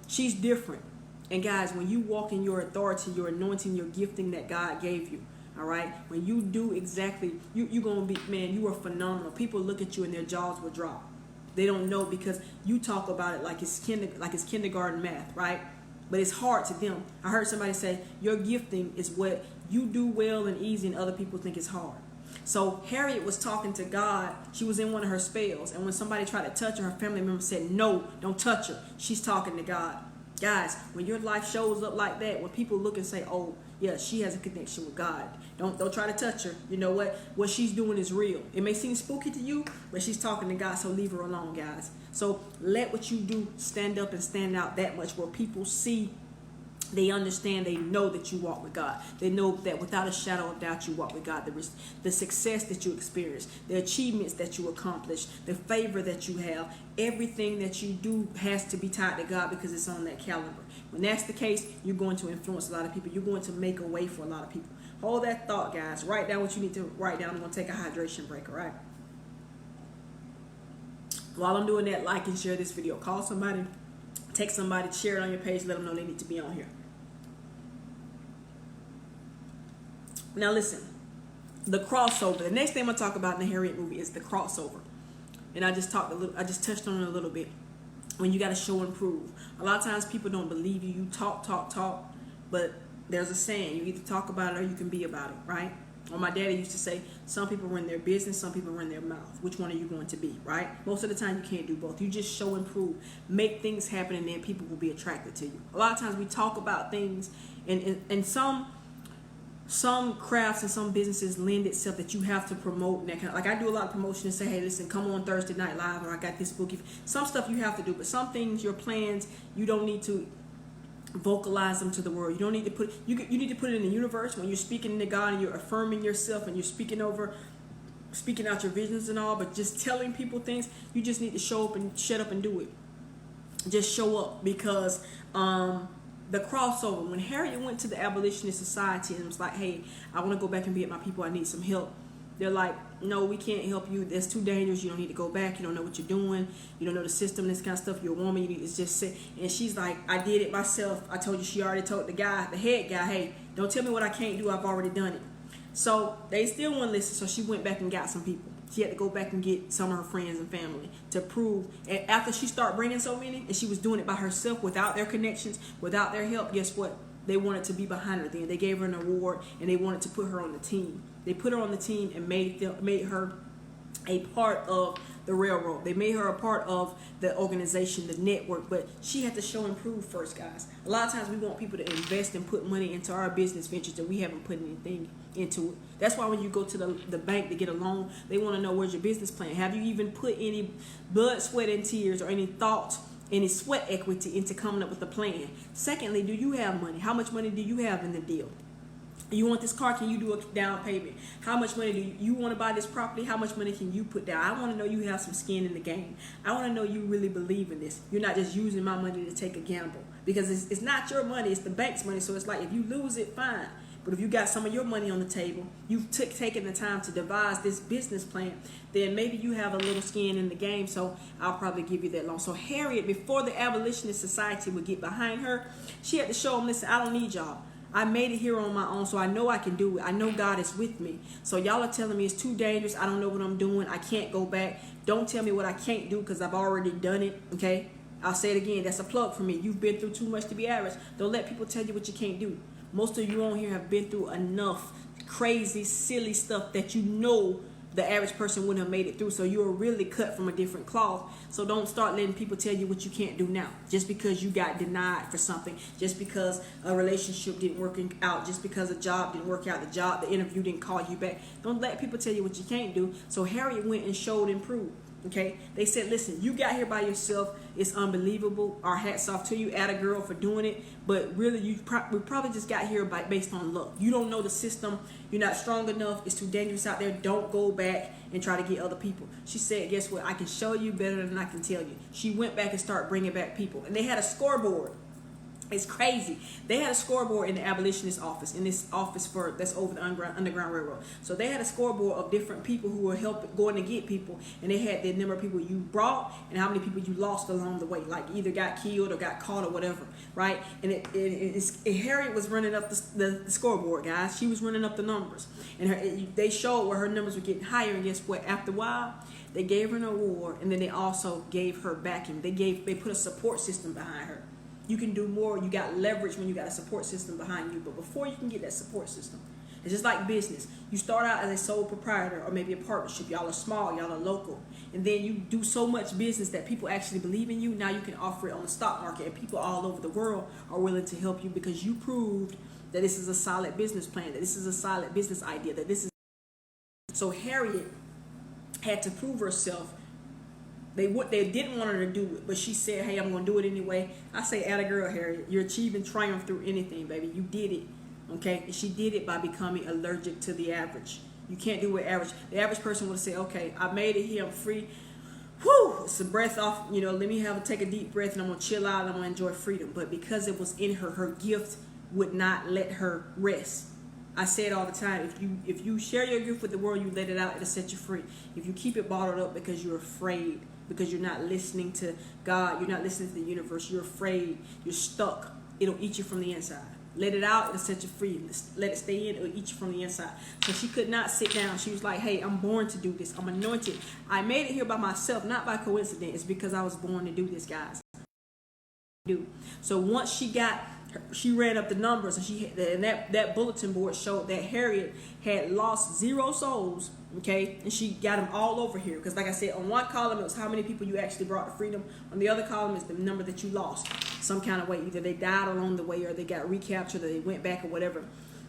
she's different. And guys, when you walk in your authority, your anointing, your gifting that God gave you, all right, when you do exactly, you're gonna be, man, you are phenomenal. People look at you and their jaws will drop. They don't know, because you talk about it like it's kindergarten math, right? But it's hard to them. I heard somebody say, your gifting is what you do well and easy and other people think is hard. So Harriet was talking to God. She was in one of her spells. And when somebody tried to touch her family member said, no, don't touch her. She's talking to God. Guys, when your life shows up like that, when people look and say, oh, yeah, she has a connection with God, don't try to touch her. You know what she's doing is real. It may seem spooky to you, but she's talking to God, so leave her alone, guys. So let what you do stand up and stand out that much, where people see, they understand, they know that you walk with God. They know that without a shadow of doubt you walk with God. The success that you experience, the achievements that you accomplish, the favor that you have, everything that you do has to be tied to God, because it's on that caliber. When that's the case, you're going to influence a lot of people. You're going to make a way for a lot of people. Hold that thought, guys. Write down what you need to write down. I'm going to take a hydration break, all right? While I'm doing that, like and share this video. Call somebody, text somebody, share it on your page, let them know they need to be on here. Now listen, the crossover. The next thing I'm gonna talk about in the Harriet movie is the crossover, and I just touched on it a little bit. When you got to show and prove, a lot of times people don't believe you. You talk, but there's a saying: you either talk about it or you can be about it, right? Or my daddy used to say, some people run their business, some people run their mouth. Which one are you going to be, right? Most of the time you can't do both. You just show and prove, make things happen, and then people will be attracted to you. A lot of times we talk about things, and some crafts and some businesses lend itself that you have to promote, and that kind of, like I do a lot of promotion and say, hey, listen, come on Thursday Night Live, or I got this book. Some stuff you have to do, but some things, your plans, you don't need to vocalize them to the world. You don't need to put, you need to put it in the universe when you're speaking to God and you're affirming yourself and you're speaking out your visions and all, but just telling people things, you just need to show up and shut up and do it. Just show up, because the crossover, when Harriet went to the abolitionist society and was like, hey, I want to go back and be at my people, I need some help. They're like, no, we can't help you. That's too dangerous. You don't need to go back. You don't know what you're doing. You don't know the system, this kind of stuff. You're a woman. You need to just sit. And she's like, I did it myself. I told you. She already told the head guy, hey, don't tell me what I can't do. I've already done it. So they still wouldn't listen. So she went back and got some people. She had to go back and get some of her friends and family to prove. And after she started bringing so many, and she was doing it by herself without their connections, without their help, guess what? They wanted to be behind her then. They gave her an award, and they wanted to put her on the team. They put her on the team and made her a part of the railroad. They made her a part of the organization, the network, but she had to show and prove first, guys. A lot of times we want people to invest and put money into our business ventures that we haven't put anything into it. That's why when you go to the bank to get a loan, they want to know, where's your business plan? Have you even put any blood, sweat, and tears, or any thoughts, any sweat equity into coming up with a plan? Secondly, do you have money? How much money do you have in the deal? You want this car, can you do a down payment? How much money do you want to buy this property? How much money can you put down? I want to know you have some skin in the game. I want to know you really believe in this. You're not just using my money to take a gamble, because it's not your money, it's the bank's money. So it's like, if you lose it, fine. But if you got some of your money on the table, you've taken the time to devise this business plan, then maybe you have a little skin in the game, so I'll probably give you that loan. So Harriet, before the abolitionist society would get behind her, she had to show them, listen, I don't need y'all. I made it here on my own, so I know I can do it. I know God is with me. So y'all are telling me it's too dangerous. I don't know what I'm doing. I can't go back. Don't tell me what I can't do, because I've already done it, okay? I'll say it again. That's a plug for me. You've been through too much to be average. Don't let people tell you what you can't do. Most of you on here have been through enough crazy, silly stuff that you know the average person wouldn't have made it through. So you're really cut from a different cloth. So don't start letting people tell you what you can't do now. Just because you got denied for something, just because a relationship didn't work out, just because a job didn't work out, the interview didn't call you back. Don't let people tell you what you can't do. So Harriet went and showed and proved. Okay, they said, listen, you got here by yourself. It's unbelievable. Our hats off to you, atta girl, for doing it. But really, we probably just got here based on luck. You don't know the system. You're not strong enough. It's too dangerous out there. Don't go back and try to get other people. She said, guess what? I can show you better than I can tell you. She went back and started bringing back people. And they had a scoreboard. It's crazy. They had a scoreboard in the abolitionist office, in this office that's over the Underground Railroad. So they had a scoreboard of different people who were going to get people, and they had the number of people you brought and how many people you lost along the way, like either got killed or got caught or whatever, right? And Harriet was running up the scoreboard, guys. She was running up the numbers, and they showed where her numbers were getting higher. And guess what? After a while, they gave her an award, and then they also gave her backing. They put a support system behind her. You can do more. You got leverage when you got a support system behind you. But before you can get that support system, it's just like business. You start out as a sole proprietor or maybe a partnership. Y'all are small. Y'all are local. And then you do so much business that people actually believe in you. Now you can offer it on the stock market, and people all over the world are willing to help you because you proved that this is a solid business plan, that this is a solid business idea, that this is. So Harriet had to prove herself. They didn't want her to do it, but she said, hey, I'm going to do it anyway. I say, atta girl, Harriet. You're achieving triumph through anything, baby. You did it, okay? And she did it by becoming allergic to the average. You can't do it average. The average person would say, okay, I made it here. I'm free. Whew, it's a breath off. Let me take a deep breath, and I'm going to chill out, and I'm going to enjoy freedom. But because it was in her, her gift would not let her rest. I say it all the time. If you share your gift with the world, you let it out, it'll set you free. If you keep it bottled up because you're afraid, because you're not listening to God, you're not listening to the universe, you're afraid, you're stuck, it'll eat you from the inside. Let it out, it'll set you free. Let it stay in, it'll eat you from the inside. So she could not sit down. She was like, hey, I'm born to do this. I'm anointed. I made it here by myself, not by coincidence. It's because I was born to do this, guys. So once she ran up the numbers, and that bulletin board showed that Harriet had lost 0 souls, okay, and she got them all over here, because like I said, on one column it was how many people you actually brought to freedom, on the other column is the number that you lost some kind of way. Either they died along the way, or they got recaptured, or they went back, or whatever.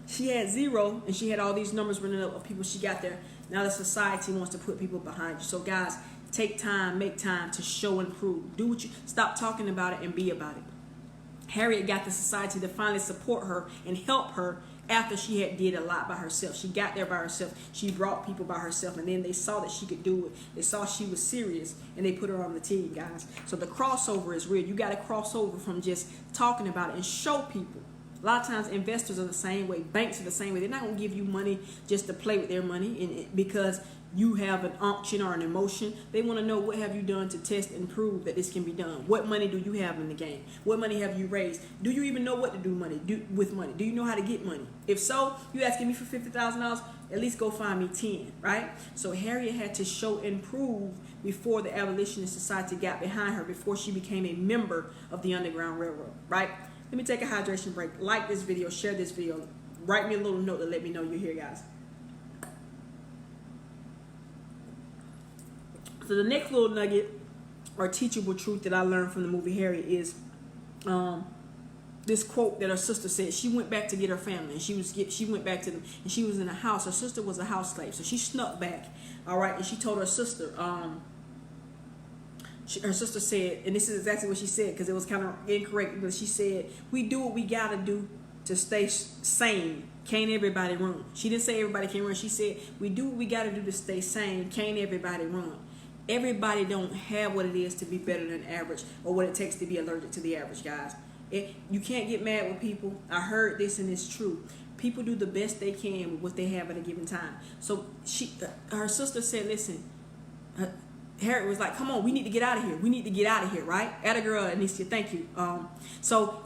She had 0, and she had all these numbers running up of people she got there. Now the society wants to put people behind you. So guys, take time, make time to show and prove. Do what you stop talking about it and be about it. Harriet got the society to finally support her and help her after she had did a lot by herself. She got there by herself. She brought people by herself, and then they saw that she could do it. They saw she was serious, and they put her on the team, guys. So the crossover is real. You got to cross over from just talking about it and show people. A lot of times investors are the same way. Banks are the same way. They're not going to give you money just to play with their money because you have an unction or an emotion. They want to know, what have you done to test and prove that this can be done? What money do you have in the game? What money have you raised? Do you even know what to do with money? Do you know how to get money? If so, you asking me for $50,000, at least go find me 10, right? So Harriet had to show and prove before the abolitionist society got behind her, before she became a member of the Underground Railroad, right? Let me take a hydration break. Like this video, share this video. Write me a little note to let me know you're here, guys. So the next little nugget or teachable truth that I learned from the movie Harriet is this quote that her sister said. She went back to get her family, and she went back to them, and she was in a house. Her sister was a house slave, so she snuck back. All right, and she told her sister. Her sister said, and this is exactly what she said because it was kind of incorrect, but she said, "We do what we gotta do to stay sane. Can't everybody run?" She didn't say everybody can run. She said, "We do what we gotta do to stay sane. Can't everybody run?" Everybody don't have what it is to be better than average or what it takes to be allergic to the average, guys. You can't get mad with people. I heard this and it's true. People do the best they can with what they have at a given time. So her sister said, "Listen." Harriet was like, "Come on, we need to get out of here. We need to get out of here, right?" Atta girl, Anicia, thank you. So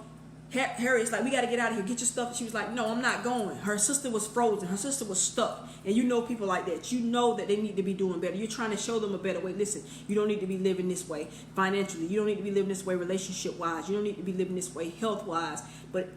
Harriet's like, "We got to get out of here. Get your stuff." She was like, "No, I'm not going." Her sister was frozen. Her sister was stuck. And you know people like that. You know that they need to be doing better. You're trying to show them a better way. Listen, you don't need to be living this way financially. You don't need to be living this way relationship-wise. You don't need to be living this way health-wise. But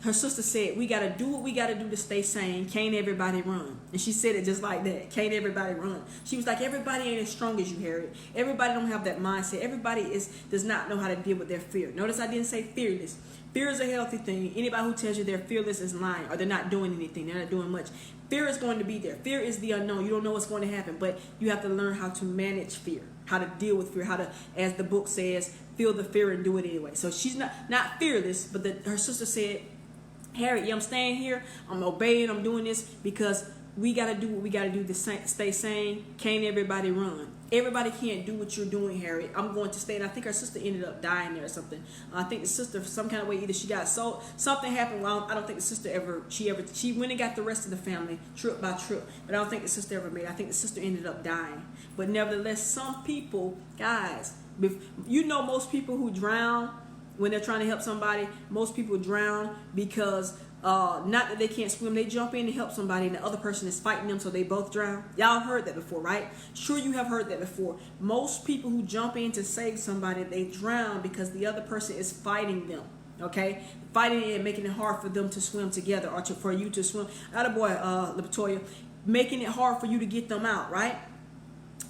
her sister said, "We got to do what we got to do to stay sane. Can't everybody run?" And she said it just like that. Can't everybody run? She was like, "Everybody ain't as strong as you, Harriet. Everybody don't have that mindset. Everybody does not know how to deal with their fear." Notice I didn't say fearless. Fear is a healthy thing. Anybody who tells you they're fearless is lying, or they're not doing anything. They're not doing much. Fear is going to be there. Fear is the unknown. You don't know what's going to happen, but you have to learn how to manage fear, how to deal with fear, how to, as the book says, feel the fear and do it anyway. So she's not fearless, but her sister said, "Harriet, I'm staying here. I'm obeying. I'm doing this because we got to do what we got to do to stay sane. Can't everybody run? Everybody can't do what you're doing, Harriet. I'm going to stay." And I think her sister ended up dying there or something. I think the sister, some kind of way, either she got sold, something happened. Well, I don't think the sister she went and got the rest of the family trip by trip, but I don't think the sister ever made it. I think the sister ended up dying. But nevertheless, some people, guys, you know, most people who drown when they're trying to help somebody, most people drown because not that they can't swim, they jump in to help somebody and the other person is fighting them, so they both drown. Y'all have heard that before, right? Sure, you have heard that before. Most people who jump in to save somebody, they drown because the other person is fighting them. Okay, fighting it and making it hard for them to swim together, or for you to swim. Attaboy, Latoya, making it hard for you to get them out, right?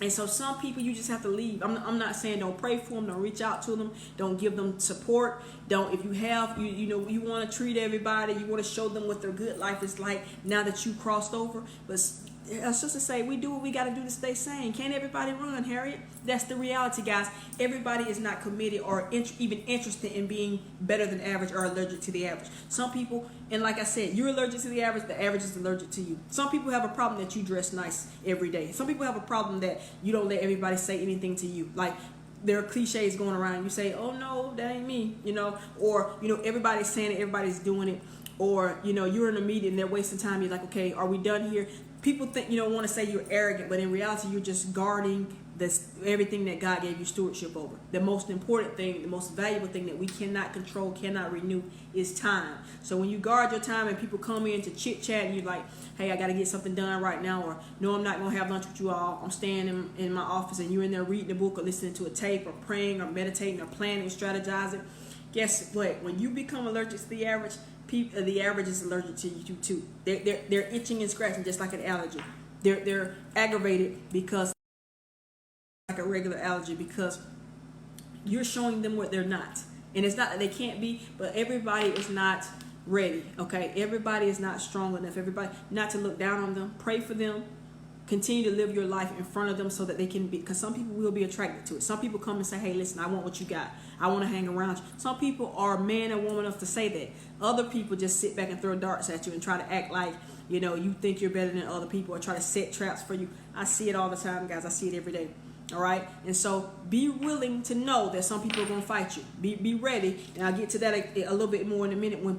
And so some people you just have to leave. I'm not saying don't pray for them, don't reach out to them, don't give them support. Don't, if you have, you know, you want to treat everybody, you want to show them what their good life is like now that you crossed over. But our sister say, we do what we got to do to stay sane. Can't everybody run, Harriet? That's the reality, guys. Everybody is not committed or even interested in being better than average or allergic to the average. Some people, and like I said, you're allergic to the average is allergic to you. Some people have a problem that you dress nice every day. Some people have a problem that you don't let everybody say anything to you. Like, there are cliches going around. You say, "Oh no, that ain't me," you know, or, you know, everybody's saying it, everybody's doing it. Or, you know, you're in a meeting and they're wasting time. You're like, "Okay, are we done here?" People think, you know, want to say you're arrogant, but in reality, you're just guarding everything that God gave you stewardship over. The most important thing, the most valuable thing that we cannot control, cannot renew is time. So when you guard your time and people come in to chit chat and you're like, "Hey, I got to get something done right now," or "No, I'm not going to have lunch with you all. I'm staying in my office," and you're in there reading a book or listening to a tape or praying or meditating or planning or strategizing. Guess what? When you become allergic to the average, the average is allergic to you too. They're itching and scratching just like an allergy. They're aggravated because like a regular allergy because you're showing them what they're not. And it's not that they can't be, but everybody is not ready. Okay, everybody is not strong enough. Everybody, not to look down on them. Pray for them. Continue to live your life in front of them so that they can be, because some people will be attracted to it. Some people come and say, "Hey, listen, I want what you got. I want to hang around you." Some people are man and woman enough to say that. Other people just sit back and throw darts at you and try to act like, you know, you think you're better than other people or try to set traps for you. I see it all the time, guys. I see it every day. All right, and so be willing to know that some people are going to fight you. Be ready, and I'll get to that a little bit more in a minute. When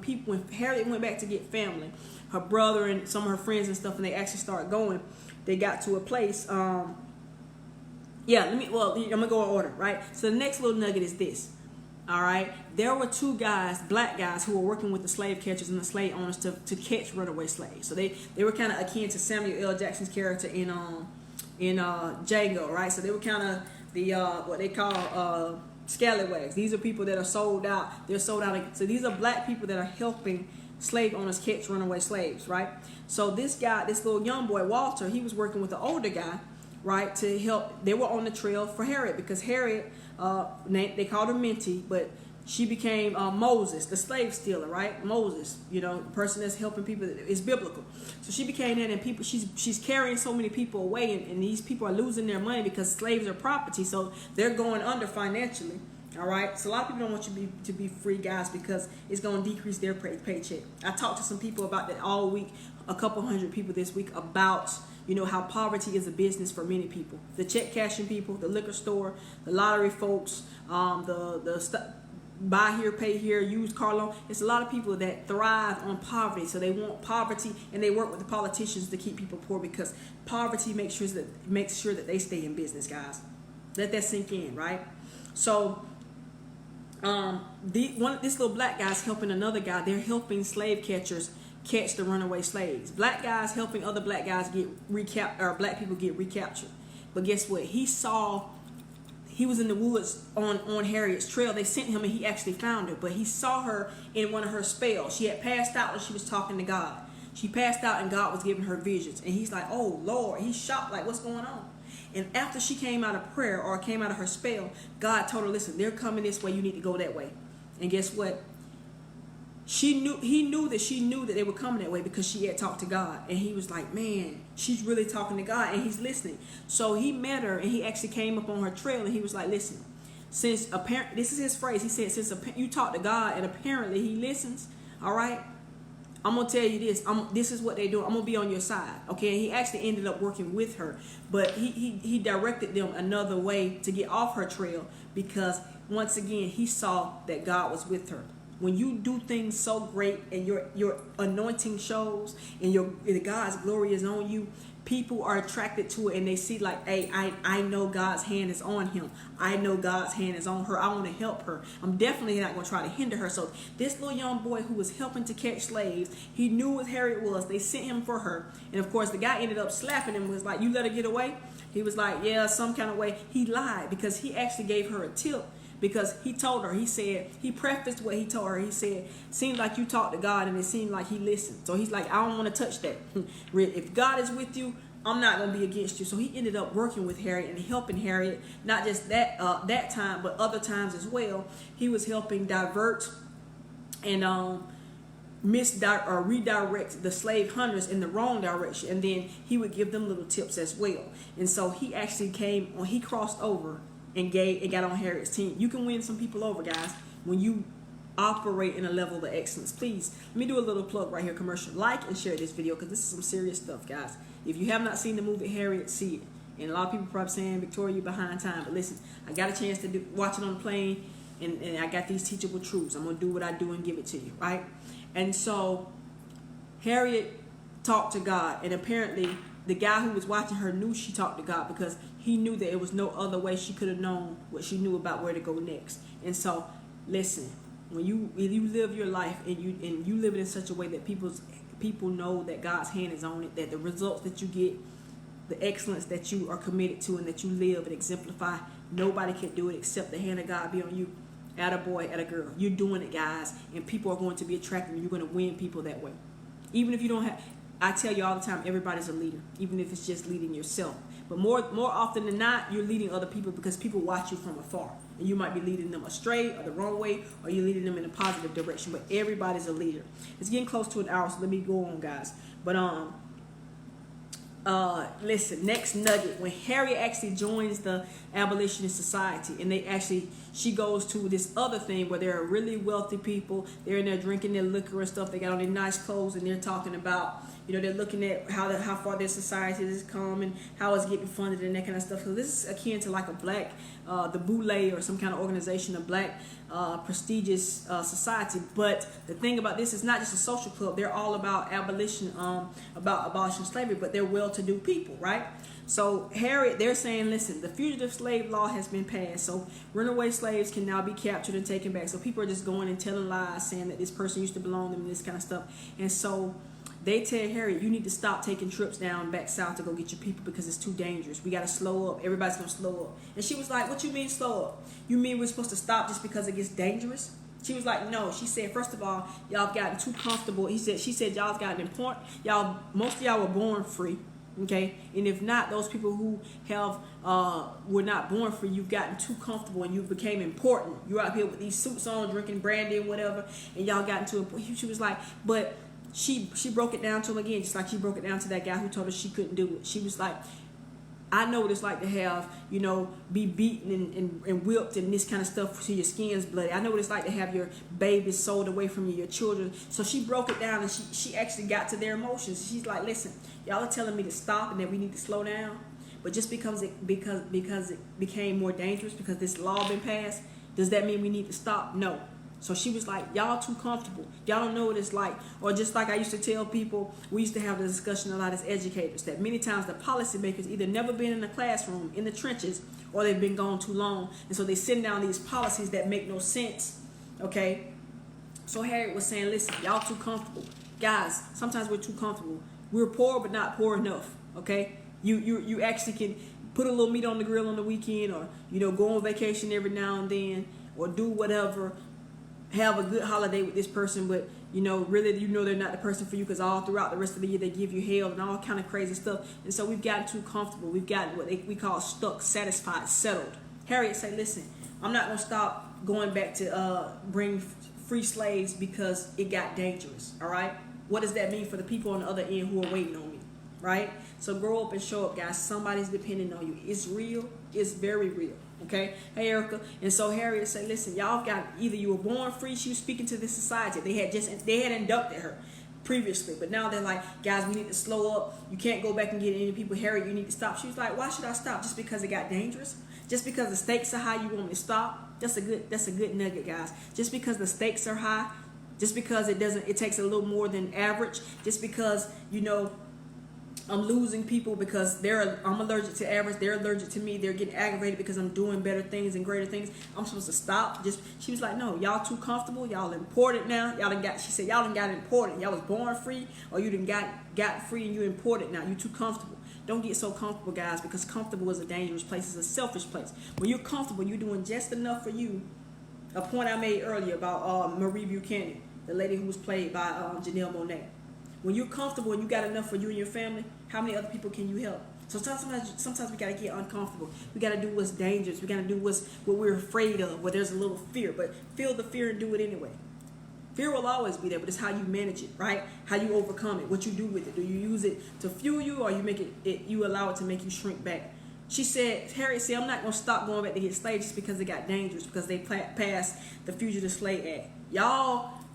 Harriet went back to get family, her brother and some of her friends and stuff, and they actually started going, they got to a place. I'm gonna go in order, right? So the next little nugget is this. All right, there were two guys, black guys, who were working with the slave catchers and the slave owners to catch runaway slaves. So they were kind of akin to Samuel L. Jackson's character in Django, right? So they were kind of the what they call scallywags. These are people that are sold out. They're sold out. So these are black people that are helping slave owners catch runaway slaves, right? So this guy, this little young boy, Walter, he was working with the older guy, right, to help. They were on the trail for Harriet because Harriet, they called her Minty, but she became Moses, the slave stealer, right? Moses, the person that's helping people. Is biblical. So she became that, and people. She's carrying so many people away, and these people are losing their money because slaves are property. So they're going under financially. All right. So a lot of people don't want you to be free, guys, because it's going to decrease their paycheck. I talked to some people about that all week. A couple hundred people this week about how poverty is a business for many people. The check cashing people, the liquor store, the lottery folks, buy here, pay here, use car loan. It's a lot of people that thrive on poverty. So they want poverty, and they work with the politicians to keep people poor because poverty makes sure that they stay in business, guys. Let that sink in, right? So this little black guy's helping another guy. They're helping slave catchers catch the runaway slaves. Black guys helping other black guys black people get recaptured. But guess what? He was in the woods on Harriet's trail. They sent him, and he actually found her. But he saw her in one of her spells. She had passed out when she was talking to God. She passed out, and God was giving her visions. And he's like, oh, Lord. He's shocked, like, what's going on? And after she came out of prayer or came out of her spell, God told her, listen, they're coming this way. You need to go that way. And guess what? He knew that they were coming that way because she had talked to God. And he was like, man, she's really talking to God, and he's listening. So he met her, and he actually came up on her trail, and he was like, listen, this is his phrase. He said, since you talk to God and apparently he listens, all right, I'm going to tell you this. This is what they do. I'm going to be on your side. Okay. And he actually ended up working with her, but he directed them another way to get off her trail because once again, he saw that God was with her. When you do things so great and your anointing shows and God's glory is on you, people are attracted to it, and they see like, hey, I know God's hand is on him. I know God's hand is on her. I want to help her. I'm definitely not going to try to hinder her. So this little young boy who was helping to catch slaves, he knew what Harriet was. They sent him for her. And of course, the guy ended up slapping him and was like, you let her get away? He was like, yeah, some kind of way. He lied because he actually gave her a tip. Because he told her, he prefaced what he told her. He said, seems like you talk to God, and it seemed like he listened. So he's like, I don't want to touch that. If God is with you, I'm not going to be against you. So he ended up working with Harriet and helping Harriet, not just that time, but other times as well. He was helping divert and redirect the slave hunters in the wrong direction. And then he would give them little tips as well. And so he actually he crossed over and got on Harriet's team. You can win some people over, guys, when you operate in a level of excellence. Please, let me do a little plug right here, commercial. Like and share this video because this is some serious stuff, guys. If you have not seen the movie Harriet, see it. And a lot of people probably saying, Victoria, you're behind time. But listen, I got a chance to watch it on the plane, and I got these teachable truths. I'm going to do what I do and give it to you, right? And so Harriet talked to God, and apparently the guy who was watching her knew she talked to God because he knew that there was no other way she could have known what she knew about where to go next. And so, listen, when you live your life and you live it in such a way that people know that God's hand is on it, that the results that you get, the excellence that you are committed to and that you live and exemplify, nobody can do it except the hand of God be on you. At a boy, at a girl. You're doing it, guys, and people are going to be attracted, and you're going to win people that way. Even if you don't have, I tell you all the time, everybody's a leader, even if it's just leading yourself. But more often than not, you're leading other people because people watch you from afar. And you might be leading them astray or the wrong way, or you're leading them in a positive direction. But everybody's a leader. It's getting close to an hour, so let me go on, guys. But listen, next nugget. When Harriet actually joins the abolitionist society, and she goes to this other thing where there are really wealthy people. They're in there drinking their liquor and stuff. They got on their nice clothes, and they're talking about, they're looking at how far their society has come and how it's getting funded and that kind of stuff. So this is akin to like a black, the Boule or some kind of organization, a black prestigious society. But the thing about this is not just a social club. They're all about abolition, about abolishing slavery, but they're well-to-do people, right? So Harriet, they're saying, listen, the fugitive slave law has been passed, so runaway slaves can now be captured and taken back. So people are just going and telling lies, saying that this person used to belong to them and this kind of stuff. And so they tell Harriet, you need to stop taking trips down back south to go get your people because it's too dangerous. We got to slow up. Everybody's going to slow up. And she was like, what you mean slow up? You mean we're supposed to stop just because it gets dangerous? She was like, no. She said, first of all, y'all have gotten too comfortable. She said, y'all's gotten important. Most of y'all were born free. Okay, and if not, those people who have were not born free, you've gotten too comfortable and you became important. You're out here with these suits on, drinking brandy and whatever, and y'all got into it. She was like, but she broke it down to him again, just like she broke it down to that guy who told her she couldn't do it. She was like, I know what it's like to have, be beaten and whipped and this kind of stuff till your skin's bloody. I know what it's like to have your babies sold away from you, your children. So she broke it down and she actually got to their emotions. She's like, listen, y'all are telling me to stop and that we need to slow down. But just because it became more dangerous because this law been passed, does that mean we need to stop? No. So she was like, y'all too comfortable. Y'all don't know what it's like. Or just like I used to tell people, we used to have the discussion a lot as educators, that many times the policymakers either never been in the classroom, in the trenches, or they've been gone too long. And so they send down these policies that make no sense. Okay? So Harriet was saying, listen, y'all too comfortable. Guys, sometimes we're too comfortable. We're poor, but not poor enough. Okay? You actually can put a little meat on the grill on the weekend, or, go on vacation every now and then, or do whatever. Have a good holiday with this person, but really they're not the person for you, because all throughout the rest of the year they give you hell and all kind of crazy stuff. And so we've gotten too comfortable. We've gotten what we call stuck, satisfied, settled. Harriet said, listen, I'm not going to stop going back to bring free slaves because it got dangerous. All right, what does that mean for the people on the other end who are waiting on me? Right? So grow up and show up, guys. Somebody's depending on you. It's real. It's very real. Okay, hey Erica. And so Harriet said, listen, y'all got, either you were born free. She was speaking to the society. They had inducted her previously, but now they're like, guys, we need to slow up. You can't go back and get any people. Harriet, you need to stop. She was like, why should I stop? Just because it got dangerous? Just because the stakes are high, you want me to stop? That's a good nugget, guys. Just because the stakes are high, just because it takes a little more than average, just because I'm losing people because I'm allergic to average, they're allergic to me, they're getting aggravated because I'm doing better things and greater things, I'm supposed to stop? She was like, no, y'all too comfortable, y'all important now, she said y'all done got important, y'all was born free, or you done got free and you important now, you too comfortable. Don't get so comfortable, guys, because comfortable is a dangerous place, it's a selfish place. When you're comfortable, you're doing just enough for you. A point I made earlier about Marie Buchanan, the lady who was played by Janelle Monáe. When you're comfortable and you got enough for you and your family, how many other people can you help? So sometimes we got to get uncomfortable. We got to do what's dangerous. We got to do what we're afraid of, where there's a little fear. But feel the fear and do it anyway. Fear will always be there, but it's how you manage it, right? How you overcome it, what you do with it. Do you use it to fuel you, or you allow it to make you shrink back? Harriet said, I'm not going to stop going back to get slaves just because it got dangerous, because they passed the Fugitive Slave Act.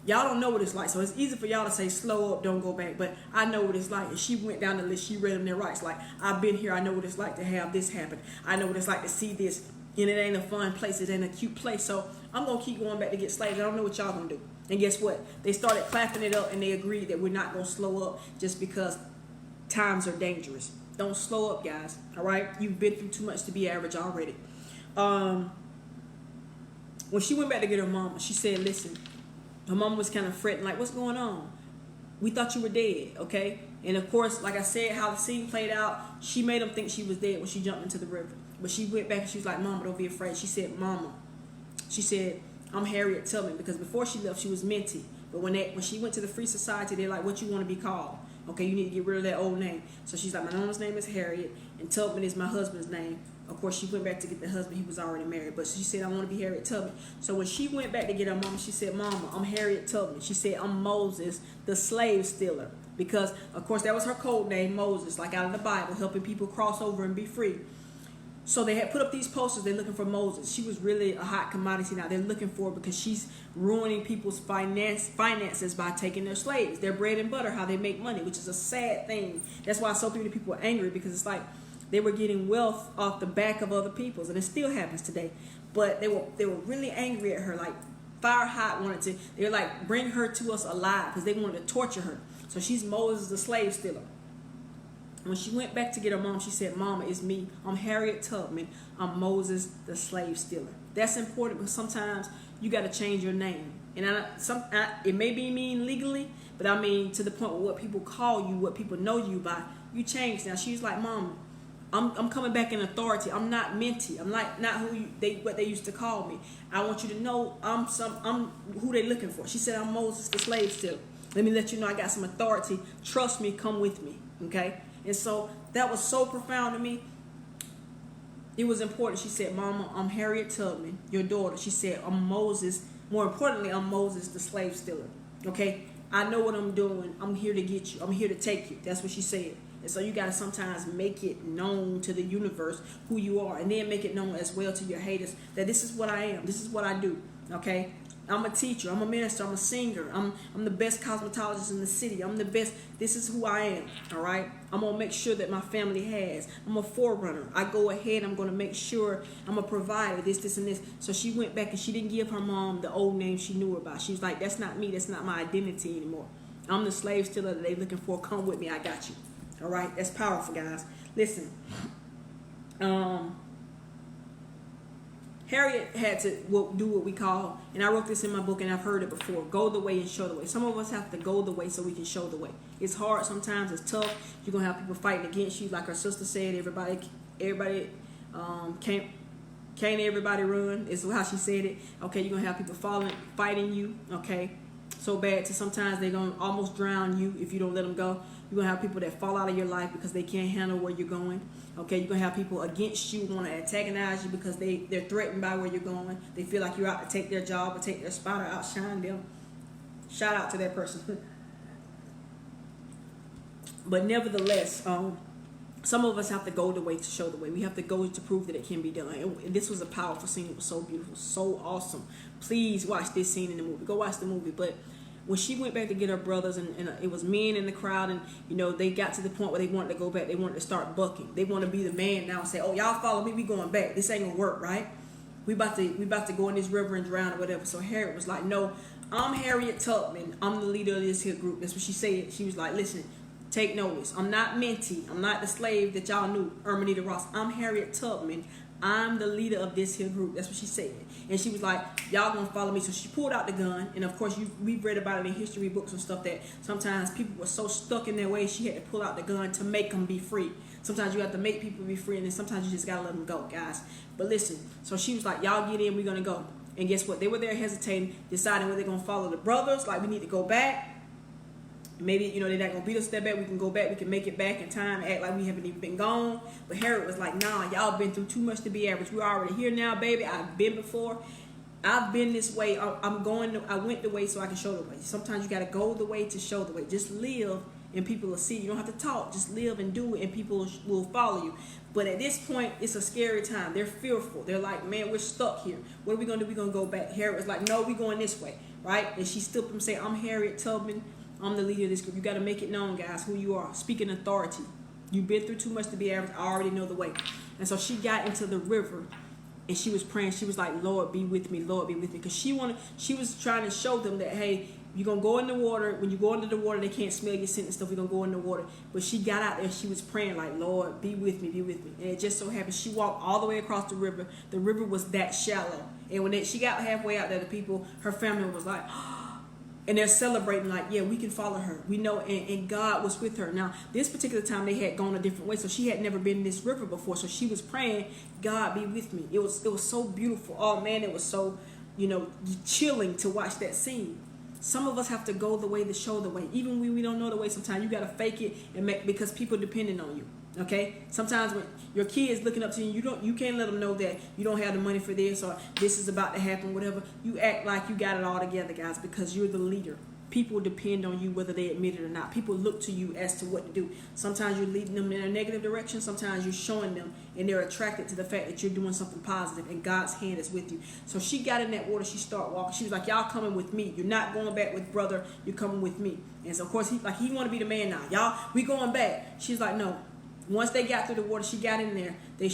Y'all don't know what it's like, so it's easy for y'all to say slow up, don't go back, but I know what it's like. And she went down the list, she read them their rights, like, I've been here, I know what it's like to have this happen, I know what it's like to see this, and it ain't a fun place, it ain't a cute place, so I'm going to keep going back to get slaves. I don't know what y'all going to do. And guess what? They started clapping it up, and they agreed that we're not going to slow up just because times are dangerous. Don't slow up, guys, all right? You've been through too much to be average already. When she went back to get her mama, she said, listen, her mom was kind of fretting, like, what's going on? We thought you were dead, okay? And of course, like I said, how the scene played out, she made them think she was dead when she jumped into the river. But she went back and she was like, Mama, don't be afraid. She said, I'm Harriet Tubman, because before she left, she was Minty. But when she went to the Free Society, they're like, what you want to be called? Okay, you need to get rid of that old name. So she's like, my mama's name is Harriet, and Tubman is my husband's name. Of course, she went back to get the husband. He was already married. But she said, I want to be Harriet Tubman. So when she went back to get her mama, she said, Mama, I'm Harriet Tubman. She said, I'm Moses, the slave stealer. Because, of course, that was her code name, Moses, like out of the Bible, helping people cross over and be free. So they had put up these posters. They're looking for Moses. She was really a hot commodity now. They're looking for her because she's ruining people's finances by taking their slaves, their bread and butter, how they make money, which is a sad thing. That's why so many people are angry, because it's like they were getting wealth off the back of other people's, and it still happens today. But they were really angry at her, like fire hot. They were like, bring her to us alive, because they wanted to torture her. So she's Moses, the slave stealer. When she went back to get her mom, she said, Mama, it's me. I'm Harriet Tubman. I'm Moses, the slave stealer. That's important, because sometimes you got to change your name. And it may be mean legally, but I mean to the point where what people call you, what people know you by, you change now. She's like, Mama, I'm coming back in authority. I'm not Minty. I'm not what they used to call me. I want you to know I'm who they looking for. She said, I'm Moses, the slave stealer. Let me let you know I got some authority. Trust me, come with me. Okay? And so that was so profound to me. It was important. She said, Mama, I'm Harriet Tubman, your daughter. She said, I'm Moses. More importantly, I'm Moses, the slave stealer. Okay? I know what I'm doing. I'm here to get you. I'm here to take you. That's what she said. And so you got to sometimes make it known to the universe who you are. And then make it known as well to your haters that this is what I am. This is what I do. Okay? I'm a teacher. I'm a minister. I'm a singer. I'm the best cosmetologist in the city. I'm the best. This is who I am. All right. I'm going to make sure that my family has. I'm a forerunner. I go ahead. I'm going to make sure I'm a provider. This, and this. So she went back and she didn't give her mom the old name she knew about. She was like, that's not me. That's not my identity anymore. I'm the slave stealer that they looking for. Come with me. I got you. All right. That's powerful, guys. Listen. Harriet had to do what we call, and I wrote this in my book and I've heard it before, go the way and show the way. Some of us have to go the way so we can show the way. It's hard sometimes, it's tough. You're going to have people fighting against you. Like her sister said, everybody can't everybody run, is how she said it. Okay, you're going to have people fighting you, okay, so bad to sometimes they're going to almost drown you if you don't let them go. You're going to have people that fall out of your life because they can't handle where you're going. Okay, you're going to have people against you, want to antagonize you because they're threatened by where you're going. They feel like you're out to take their job or take their spot or outshine them. Shout out to that person. But nevertheless, some of us have to go the way to show the way. We have to go to prove that it can be done. And this was a powerful scene. It was so beautiful, so awesome. Please watch this scene in the movie. Go watch the movie. But when she went back to get her brothers, and it was men in the crowd, and they got to the point where they wanted to go back. They wanted to start bucking. They want to be the man now and say, "Oh, y'all follow me. We going back. This ain't gonna work, right? We about to go in this river and drown or whatever." So Harriet was like, "No, I'm Harriet Tubman. I'm the leader of this here group." That's what she said. She was like, "Listen, take notice. I'm not Minty. I'm not the slave that y'all knew, Erminita Ross. I'm Harriet Tubman. I'm the leader of this here group." That's what she said. And she was like, y'all gonna follow me. So she pulled out the gun. And of course, we've read about it in history books and stuff that sometimes people were so stuck in their ways, she had to pull out the gun to make them be free. Sometimes you have to make people be free, and then sometimes you just gotta let them go, guys. But listen, so she was like, y'all get in, we're gonna go. And guess what? They were there hesitating, deciding whether they're gonna follow the brothers, like we need to go back. Maybe, they're not going to beat us that bad. We can go back. We can make it back in time, act like we haven't even been gone. But Harriet was like, nah, y'all been through too much to be average. We're already here now, baby. I've been before. I've been this way. I went the way so I can show the way. Sometimes you got to go the way to show the way. Just live and people will see. You don't have to talk. Just live and do it and people will follow you. But at this point, it's a scary time. They're fearful. They're like, man, we're stuck here. What are we going to do? We're going to go back. Harriet was like, no, we're going this way, right? And she stood up and said, I'm Harriet Tubman. I'm the leader of this group. You got to make it known, guys, who you are. Speak in authority. You've been through too much to be average. I already know the way. And so she got into the river and she was praying. She was like, Lord, be with me. Lord, be with me. Because she was trying to show them that, hey, you're going to go in the water. When you go into the water, they can't smell your scent and stuff. You're going to go in the water. But she got out there and she was praying like, Lord, be with me, be with me. And it just so happened she walked all the way across the river. The river was that shallow. And when she got halfway out there, the people, her family was like, and they're celebrating like, yeah, we can follow her. We know, and God was with her. Now, this particular time they had gone a different way, so she had never been in this river before. So she was praying, God be with me. It was so beautiful. Oh man, it was so, chilling to watch that scene. Some of us have to go the way to show the way. Even when we don't know the way, sometimes you got to fake it and because people are depending on you. Okay, sometimes when your kids looking up to you can't let them know that you don't have the money for this or this is about to happen, whatever. You act like you got it all together, guys, because you're the leader. People depend on you whether they admit it or not. People look to you as to what to do. Sometimes you're leading them in a negative direction. Sometimes you're showing them and they're attracted to the fact that you're doing something positive and God's hand is with you. So she got in that water. She started walking. She was like, y'all coming with me. You're not going back with brother. You're coming with me. And so, of course, he want to be the man now. Y'all, we going back. She's like, no. Once they got through the water, she got in there. She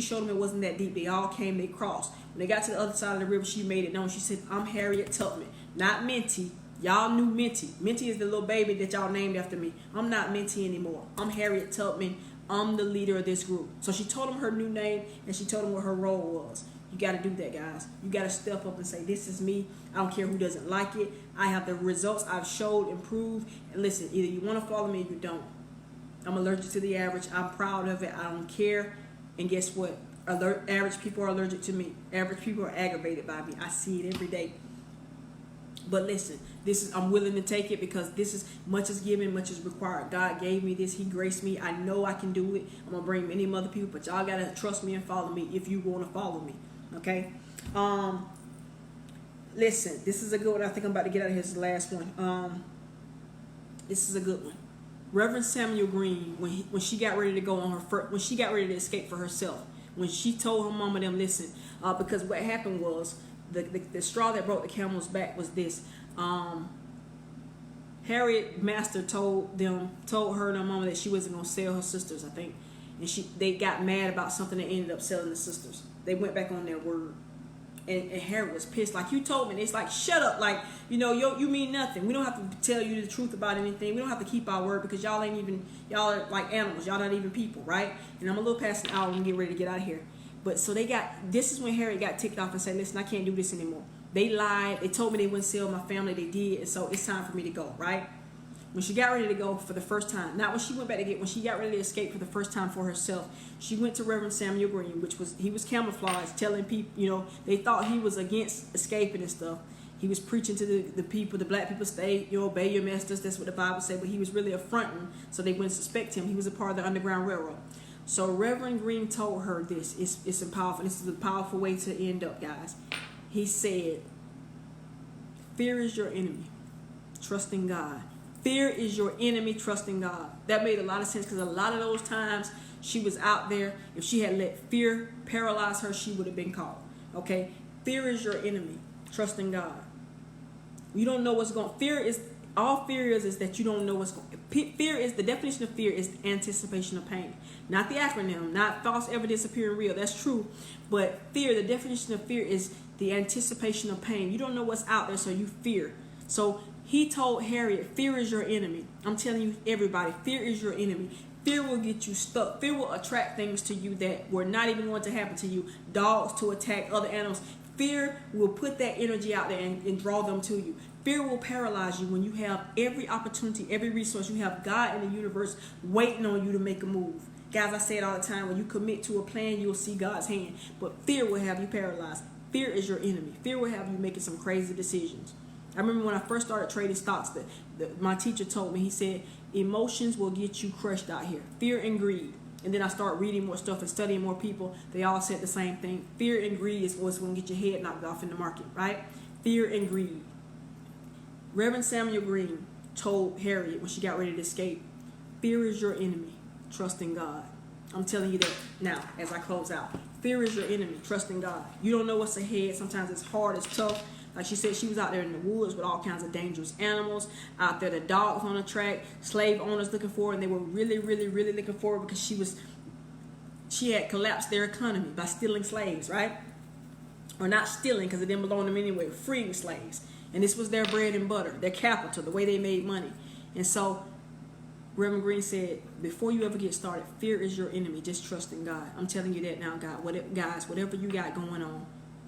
showed them it wasn't that deep. They all came, they crossed. When they got to the other side of the river, she made it known. She said, I'm Harriet Tubman, not Minty. Y'all knew Minty. Minty is the little baby that y'all named after me. I'm not Minty anymore. I'm Harriet Tubman. I'm the leader of this group. So she told them her new name, and she told them what her role was. You got to do that, guys. You got to step up and say, this is me. I don't care who doesn't like it. I have the results I've showed and proved. And listen, either you want to follow me or you don't. I'm allergic to the average. I'm proud of it. I don't care. And guess what? Average people are allergic to me. Average people are aggravated by me. I see it every day. But listen, I'm willing to take it because this is much is given, much is required. God gave me this. He graced me. I know I can do it. I'm gonna bring many other people, but y'all gotta trust me and follow me if you want to follow me. Okay. Listen, this is a good one. I think I'm about to get out of here. This is the last one. This is a good one. Reverend Samuel Green, when she got ready to go on when she got ready to escape for herself, when she told her mama them, listen, because what happened was the straw that broke the camel's back was this. Harriet Master told her and her mama that she wasn't gonna sell her sisters, I think, and they got mad about something that ended up selling the sisters. They went back on their word. And Harriet was pissed. Like, you told me. It's like, shut up. Like, you mean nothing. We don't have to tell you the truth about anything. We don't have to keep our word because y'all are like animals. Y'all not even people, right? And I'm a little past an hour and get ready to get out of here. But so this is when Harriet got ticked off and said, listen, I can't do this anymore. They lied. They told me they wouldn't sell my family. They did. And so it's time for me to go, right? When she got ready to go for the first time, not when she went back to when she got ready to escape for the first time for herself, she went to Reverend Samuel Green, he was camouflaged, telling people, they thought he was against escaping and stuff. He was preaching to the people, the black people, stay, obey your masters. That's what the Bible said, but he was really affronting, so they wouldn't suspect him. He was a part of the Underground Railroad. So Reverend Green told her this. It's powerful. This is a powerful way to end up, guys. He said, fear is your enemy. Trust in God. Fear is your enemy, trust in God. That made a lot of sense because a lot of those times she was out there, if she had let fear paralyze her, she would have been caught. Okay? Fear is your enemy, trust in God. You don't know what's going on. All fear is that you don't know what's going on. Fear is, the definition of fear is anticipation of pain. Not the acronym, not false evidence appearing real. That's true. But fear, the definition of fear is the anticipation of pain. You don't know what's out there, so you fear. So he told Harriet, fear is your enemy. I'm telling you, everybody, fear is your enemy. Fear will get you stuck. Fear will attract things to you that were not even going to happen to you. Dogs to attack other animals. Fear will put that energy out there and draw them to you. Fear will paralyze you when you have every opportunity, every resource. You have God in the universe waiting on you to make a move. Guys, I say it all the time. When you commit to a plan, you'll see God's hand. But fear will have you paralyzed. Fear is your enemy. Fear will have you making some crazy decisions. I remember when I first started trading stocks, my teacher told me, he said, emotions will get you crushed out here. Fear and greed. And then I started reading more stuff and studying more people. They all said the same thing. Fear and greed is what's going to get your head knocked off in the market, right? Fear and greed. Reverend Samuel Green told Harriet when she got ready to escape, fear is your enemy. Trust in God. I'm telling you that now as I close out. Fear is your enemy. Trust in God. You don't know what's ahead. Sometimes it's hard. It's tough. Like she said, she was out there in the woods with all kinds of dangerous animals. Out there, the dogs on the track, slave owners looking for her, and they were really, really, really looking for her because she had collapsed their economy by stealing slaves, right? Or not stealing because it didn't belong to them anyway, freeing slaves. And this was their bread and butter, their capital, the way they made money. And so Reverend Green said, before you ever get started, fear is your enemy. Just trust in God. I'm telling you that now, God. Whatever you got going on,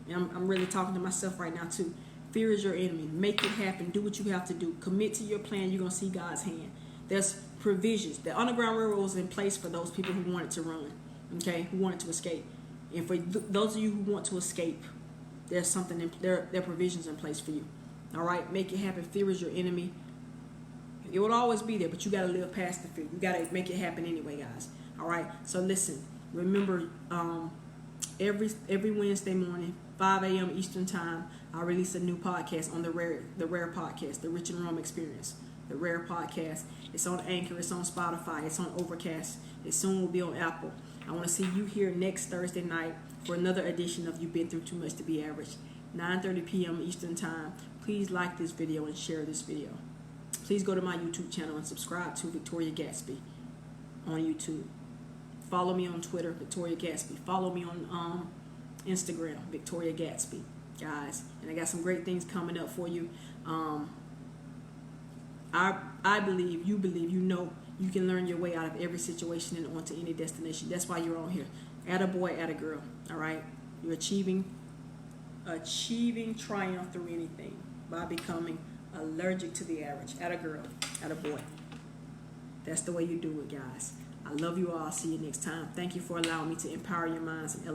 and I'm really talking to myself right now too. Fear is your enemy. Make it happen. Do what you have to do. Commit to your plan. You're going to see God's hand. There's provisions. The Underground Railroad was in place for those people who wanted to run, okay, who wanted to escape. And for those of you who want to escape, there's something, there are provisions in place for you. All right? Make it happen. Fear is your enemy. It will always be there, but you got to live past the fear. You got to make it happen anyway, guys. All right? So listen, remember, every Wednesday morning, 5 a.m. Eastern Time, I release a new podcast on the Rare Podcast, the Rich and Rome Experience, the Rare Podcast. It's on Anchor, it's on Spotify, it's on Overcast. It soon will be on Apple. I want to see you here next Thursday night for another edition of You've Been Through Too Much to Be Average, 9:30 p.m. Eastern Time. Please like this video and share this video. Please go to my YouTube channel and subscribe to Victoria Gatsby on YouTube. Follow me on Twitter, Victoria Gatsby. Follow me on Instagram, Victoria Gatsby, guys. And I got some great things coming up for you. I believe, you know, you can learn your way out of every situation and onto any destination. That's why you're on here. Atta boy, atta girl. All right? You're achieving triumph through anything by becoming allergic to the average. Atta girl, atta boy. That's the way you do it, guys. I love you all. I'll see you next time. Thank you for allowing me to empower your minds and elevate